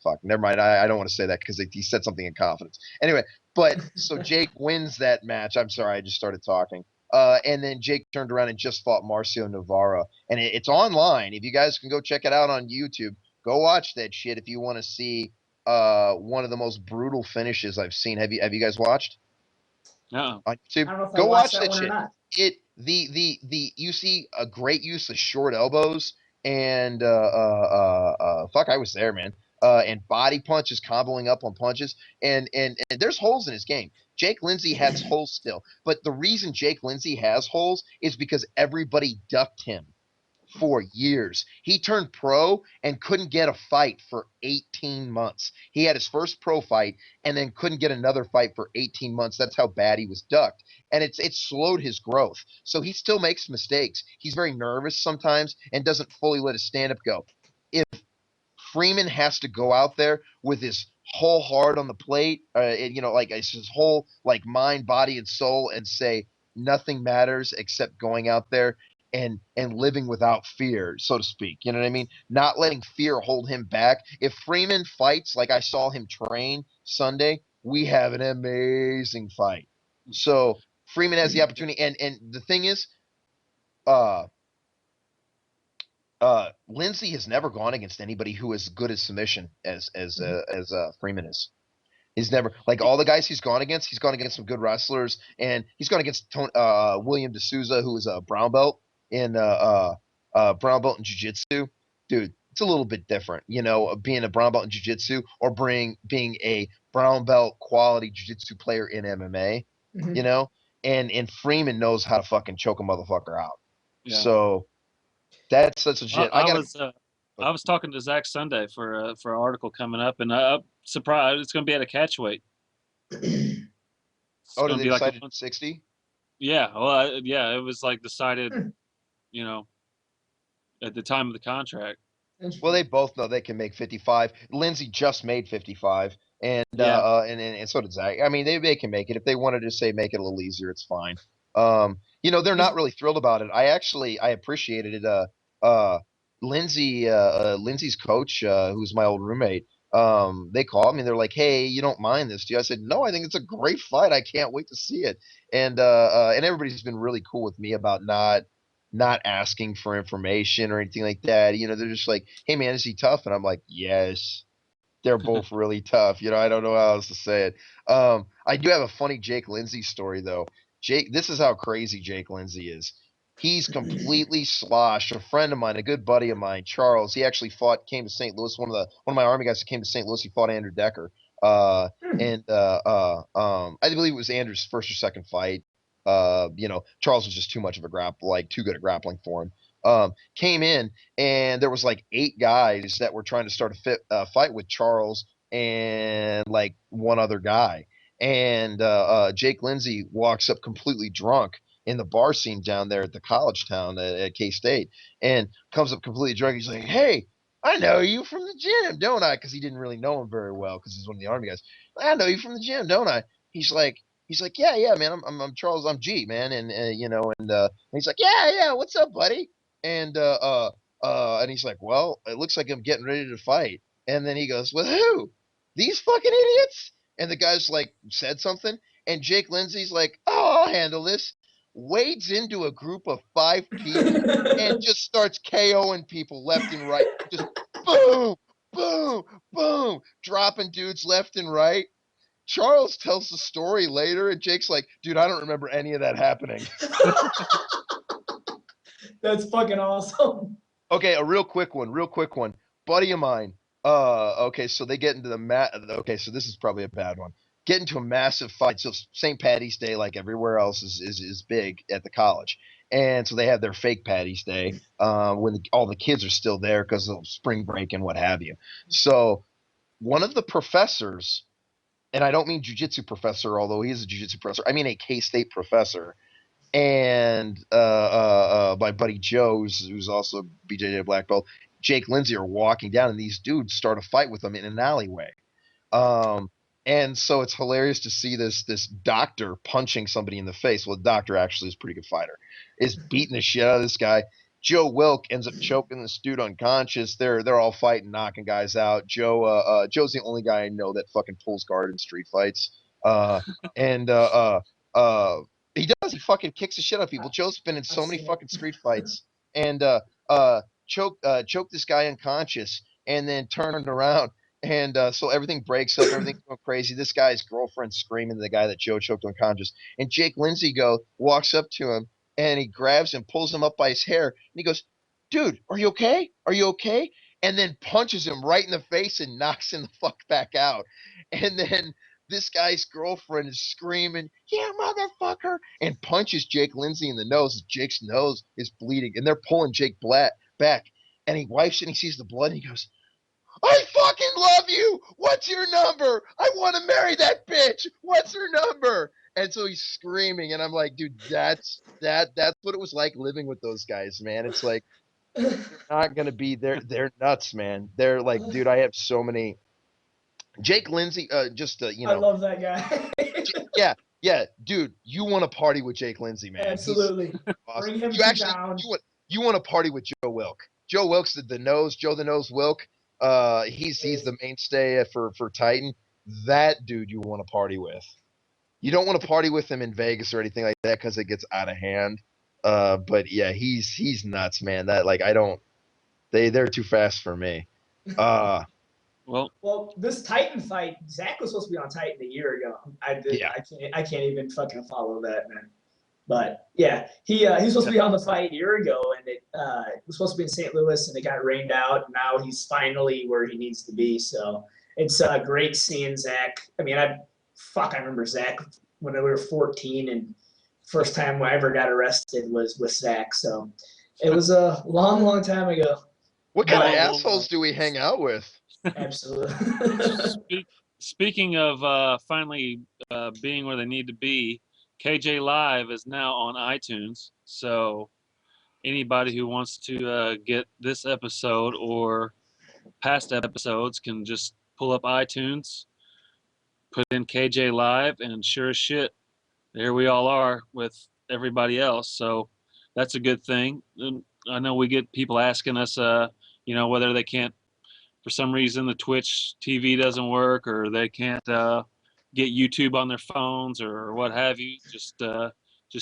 fuck, never mind. I don't want to say that because he said something in confidence. Anyway, but so Jake wins that match. I'm sorry, I just started talking. And then Jake turned around and just fought Marcio Navarro, and it's online. If you guys can go check it out on YouTube, go watch that shit if you want to see one of the most brutal finishes I've seen. Have you guys watched? No. On YouTube? I don't know if Go I watch watched that one shit. or not. The you see a great use of short elbows and fuck, I was there, man. And body punches, comboing up on punches, and there's holes in his game. Jake Lindsay has holes still, but the reason Jake Lindsay has holes is because everybody ducked him for years. He turned pro and couldn't get a fight for 18 months. He had his first pro fight and then couldn't get another fight for 18 months. That's how bad he was ducked. And it's slowed his growth. So he still makes mistakes. He's very nervous sometimes and doesn't fully let his stand-up go. If Freeman has to go out there with his whole heart on the plate, you know, like it's his whole like mind, body, and soul, and say nothing matters except going out there and living without fear, so to speak. You know what I mean? Not letting fear hold him back. If Freeman fights like I saw him train Sunday, we have an amazing fight. So Freeman has the opportunity, and the thing is, Lindsay has never gone against anybody who is good at submission as Freeman is. He's never, like all the guys he's gone against some good wrestlers, and he's gone against William D'Souza, who is a brown belt in jiu-jitsu. Dude, it's a little bit different, you know, being a brown belt in jiu-jitsu or being a brown belt quality jiu-jitsu player in MMA, you know, and Freeman knows how to fucking choke a motherfucker out. Yeah. So that's legit. I was talking to Zach Sunday for an article coming up, and I'm surprised it's going to be at a catchweight. Did they decide 60? Yeah, well, yeah, it was like decided, you know, at the time of the contract. Well, they both know they can make 55. Lindsay just made 55, and so did Zach. I mean, they can make it if they wanted to say make it a little easier. It's fine. You know, they're not really thrilled about it. I appreciated it. Lindsay's coach, who's my old roommate, they called me. They're like, "Hey, you don't mind this, do you?" I said, "No, I think it's a great fight. I can't wait to see it." And everybody's been really cool with me about not asking for information or anything like that. They're just like, "Hey, man, is he tough?" And I'm like, "Yes." They're both really tough. I don't know how else to say it. I do have a funny Jake Lindsay story though. This is how crazy Jake Lindsay is. He's completely sloshed. A friend of mine, a good buddy of mine, Charles. He actually came to St. Louis. One of my Army guys who came to St. Louis. He fought Andrew Decker. I believe it was Andrew's first or second fight. Charles was just too much of a too good at grappling for him. Came in and there was like 8 guys that were trying to start a fight with Charles and like one other guy. And Jake Lindsay walks up completely drunk in the bar scene down there at the college town at K-State and comes up completely drunk. He's like, "Hey, I know you from the gym, don't I?" Because he didn't really know him very well because he's one of the Army guys. "I know you from the gym, don't I?" He's like, "Yeah, man. I'm Charles. I'm G, man." And he's like, "Yeah. What's up, buddy?" And he's like, "Well, it looks like I'm getting ready to fight." And then he goes, "With who? These fucking idiots?" And the guy's like, said something, and Jake Lindsay's like, "Oh, I'll handle this." Wades into a group of 5 people and just starts KOing people left and right. Just boom, boom, boom, dropping dudes left and right. Charles tells the story later, and Jake's like, "Dude, I don't remember any of that happening." That's fucking awesome. Okay, a real quick one. Buddy of mine. Okay, so they get into okay, so this is probably a bad one. Get into a massive fight. So St. Patty's Day, like everywhere else, is big at the college, and so they have their fake Patty's Day when all the kids are still there because of spring break and what have you. So one of the professors, and I don't mean jujitsu professor, although he is a jujitsu professor. I mean a K-State professor, and my buddy Joe, who's also BJJ black belt, Jake Lindsay are walking down, and these dudes start a fight with them in an alleyway. And so it's hilarious to see this doctor punching somebody in the face. Well, the doctor actually is a pretty good fighter, is beating the shit out of this guy. Joe Wilk ends up choking this dude unconscious. They're all fighting, knocking guys out. Joe's the only guy I know that fucking pulls guard in street fights. And he does. He fucking kicks the shit out of people. Joe's been in so many fucking street fights and choke this guy unconscious and then turned around. And so everything breaks up. Everything's going crazy. This guy's girlfriend screaming to the guy that Joe choked unconscious. And Jake Lindsay walks up to him and he grabs him, pulls him up by his hair. And he goes, "Dude, are you okay? Are you okay?" And then punches him right in the face and knocks him the fuck back out. And then this guy's girlfriend is screaming, "Yeah, motherfucker," and punches Jake Lindsay in the nose. Jake's nose is bleeding, and they're pulling Jake back. And he wipes it, and he sees the blood, and he goes, "I fucking love you. What's your number? I want to marry that bitch. What's her number?" And so he's screaming, and I'm like, dude, that's what it was like living with those guys, man. It's like they're not gonna be there. They're nuts, man. They're like, dude, I have so many. Jake Lindsay, I love that guy. yeah, dude, you want to party with Jake Lindsay, man? Absolutely. Awesome. Bring him down. You want to party with Joe Wilk? Joe Wilk's the nose. Joe the Nose Wilk. He's the mainstay for Titan. That dude you want to party with. You don't want to party with him in Vegas or anything like that because it gets out of hand. But yeah, he's nuts, man. That like I don't. They're too fast for me. Well, this Titan fight, Zach was supposed to be on Titan a year ago. Yeah. I can't even fucking follow that, man. But yeah, he was supposed to be on the fight a year ago, and it was supposed to be in St. Louis, and it got rained out. And now he's finally where he needs to be. So it's great seeing Zach. I mean, I remember Zach when we were 14, and first time I ever got arrested was with Zach. So it was a long, long time ago. What kind of assholes do we hang out with? Absolutely. Speaking of finally being where they need to be, KJ Live is now on iTunes. So anybody who wants to get this episode or past episodes can just pull up iTunes, put in KJ Live, and sure as shit, there we all are with everybody else. So that's a good thing. And I know we get people asking us, whether they can't for some reason the Twitch TV doesn't work or they can't get YouTube on their phones or what have you, just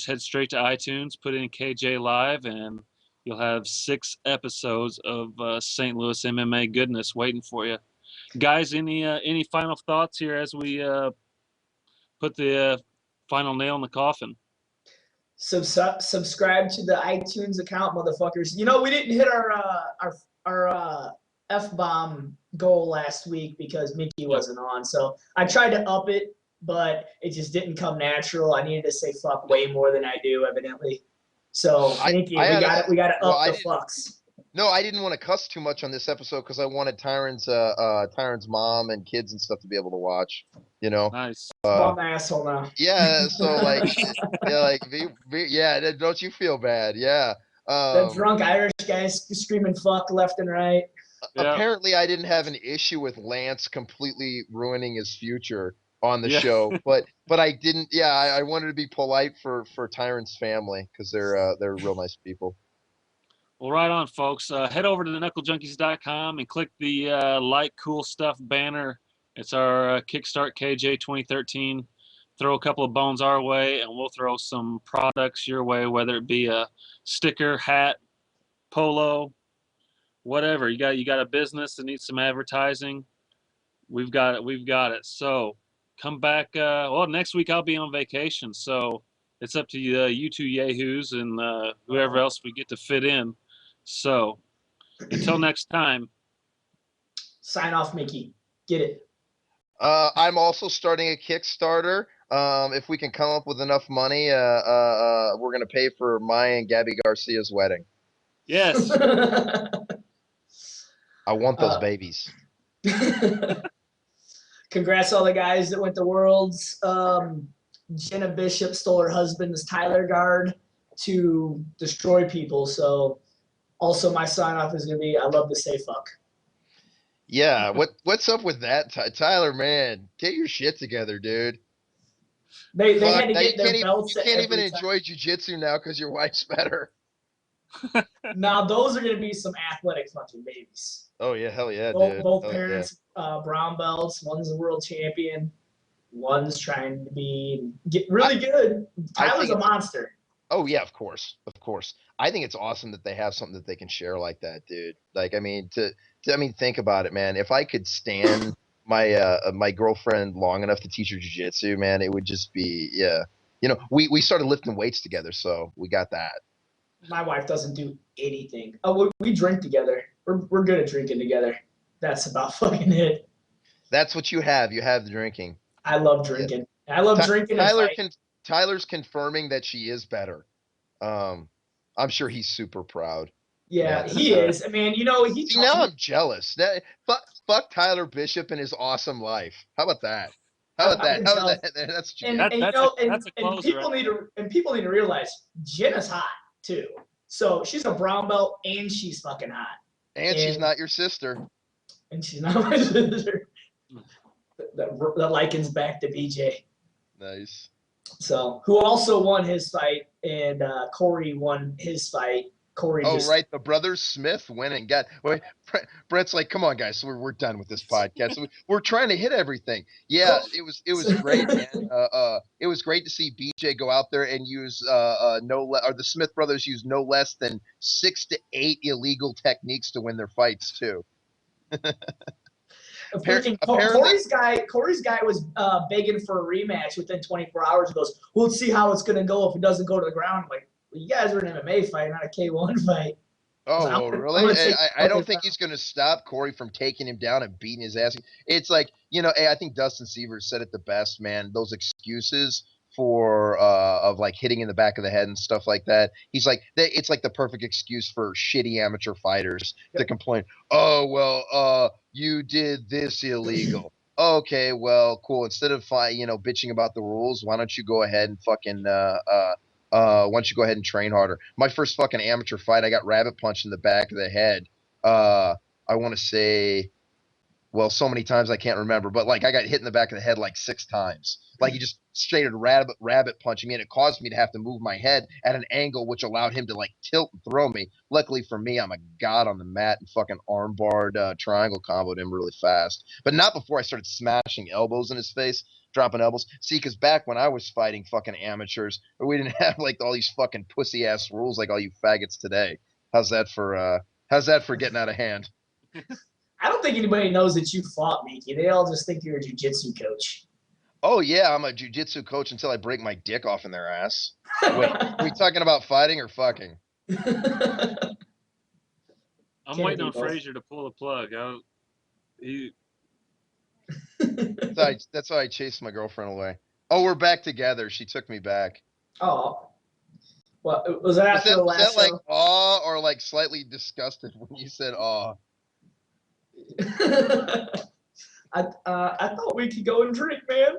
head straight to iTunes, put in KJ Live, and you'll have 6 episodes of St. Louis MMA goodness waiting for you. Guys, any final thoughts here as we put the final nail in the coffin? Subscribe to the iTunes account, motherfuckers. You know, we didn't hit our F-bomb goal last week because Mickey wasn't on. So I tried to up it, but it just didn't come natural. I needed to say fuck way more than I do, evidently. So Mickey, we got to up the fucks. No, I didn't want to cuss too much on this episode because I wanted Tyron's mom and kids and stuff to be able to watch. You know, nice. I'm an asshole now. Yeah, so like, don't you feel bad? Yeah. The drunk Irish guys screaming fuck left and right. Apparently, I didn't have an issue with Lance completely ruining his future on the show, but I didn't. Yeah, I wanted to be polite for Tyron's family because they're real nice people. Well, right on, folks. Head over to the knucklejunkies.com and click the like cool stuff banner. It's our Kickstart KJ 2013. Throw a couple of bones our way, and we'll throw some products your way, whether it be a sticker, hat, polo, whatever. You got a business that needs some advertising. We've got it. So come back. Next week I'll be on vacation, so it's up to you two yahoos and whoever else we get to fit in. So until next time. Sign off, Mickey. Get it. I'm also starting a Kickstarter. If we can come up with enough money, we're gonna pay for Maya and Gabby Garcia's wedding. Yes. I want those babies. Congrats all the guys that went to Worlds. Jenna Bishop stole her husband's Tyler guard to destroy people. So also my sign off is gonna be I love to say fuck. Yeah, what's up with that, Tyler? Man, get your shit together, dude. They had to get their belts. You can't even enjoy jiu-jitsu now because your wife's better. Now those are gonna be some athletic fucking babies. Oh yeah, hell yeah, dude. Both parents, brown belts. One's a world champion. One's trying to get really good. Tyler's a monster. Oh yeah, of course. I think it's awesome that they have something that they can share like that, dude. Like, I mean, think about it, man. If I could stand my girlfriend long enough to teach her jiu-jitsu, man, it would just be, yeah. You know, we started lifting weights together, so we got that. My wife doesn't do anything. Oh, we drink together. We're good at drinking together. That's about fucking it. That's what you have. You have the drinking. I love drinking. Yeah. I love drinking. Tyler's confirming that she is better. I'm sure he's super proud. Yeah, he is. I mean, you know, now I'm jealous. Fuck Tyler Bishop and his awesome life. How about that? That's people need to realize Jenna's hot too. So she's a brown belt and she's fucking hot. And she's not your sister. And she's not my sister. That likens back to BJ. Nice. So, who also won his fight, and Corey won his fight. Right, the brothers Smith went and got. Wait, Brett's like, come on, guys, so we're done with this podcast. So we're trying to hit everything. Yeah, it was great, man. It was great to see BJ go out there and use the Smith brothers use no less than 6 to 8 illegal techniques to win their fights too. Corey's guy was begging for a rematch within 24 hours. He goes, "We'll see how it's gonna go if it doesn't go to the ground." I'm like, well, you guys are an MMA fight, not a K1 fight. Oh, really? I don't think he's gonna stop Corey from taking him down and beating his ass. It's like, you know, I think Dustin Severs said it the best, man. Those excuses for of like hitting in the back of the head and stuff like that. He's like, it's like the perfect excuse for shitty amateur fighters to complain. Oh, well, you did this illegal. Okay, well, cool. Instead of bitching about the rules, why don't you go ahead and fucking why don't you go ahead and train harder? My first fucking amateur fight, I got rabbit punched in the back of the head. I want to say well, so many times I can't remember, but like I got hit in the back of the head like 6 times. Like he just straight rabbit punching me, and it caused me to have to move my head at an angle which allowed him to like tilt and throw me. Luckily for me, I'm a god on the mat and fucking armbarred triangle comboed him really fast. But not before I started smashing elbows in his face, dropping elbows. See, because back when I was fighting fucking amateurs, we didn't have like all these fucking pussy ass rules like all you faggots today. How's that for getting out of hand? I don't think anybody knows that you fought, Mickey. They all just think you're a jiu-jitsu coach. Oh yeah, I'm a jiu-jitsu coach until I break my dick off in their ass. Wait, are we talking about fighting or fucking? I'm Can't waiting do on both. Frazier to pull the plug. That's why I chased my girlfriend away. Oh, we're back together. She took me back. Oh. Well, was that after the Was last that like show? awe or like slightly disgusted when you said awe? I thought we could go and drink, man.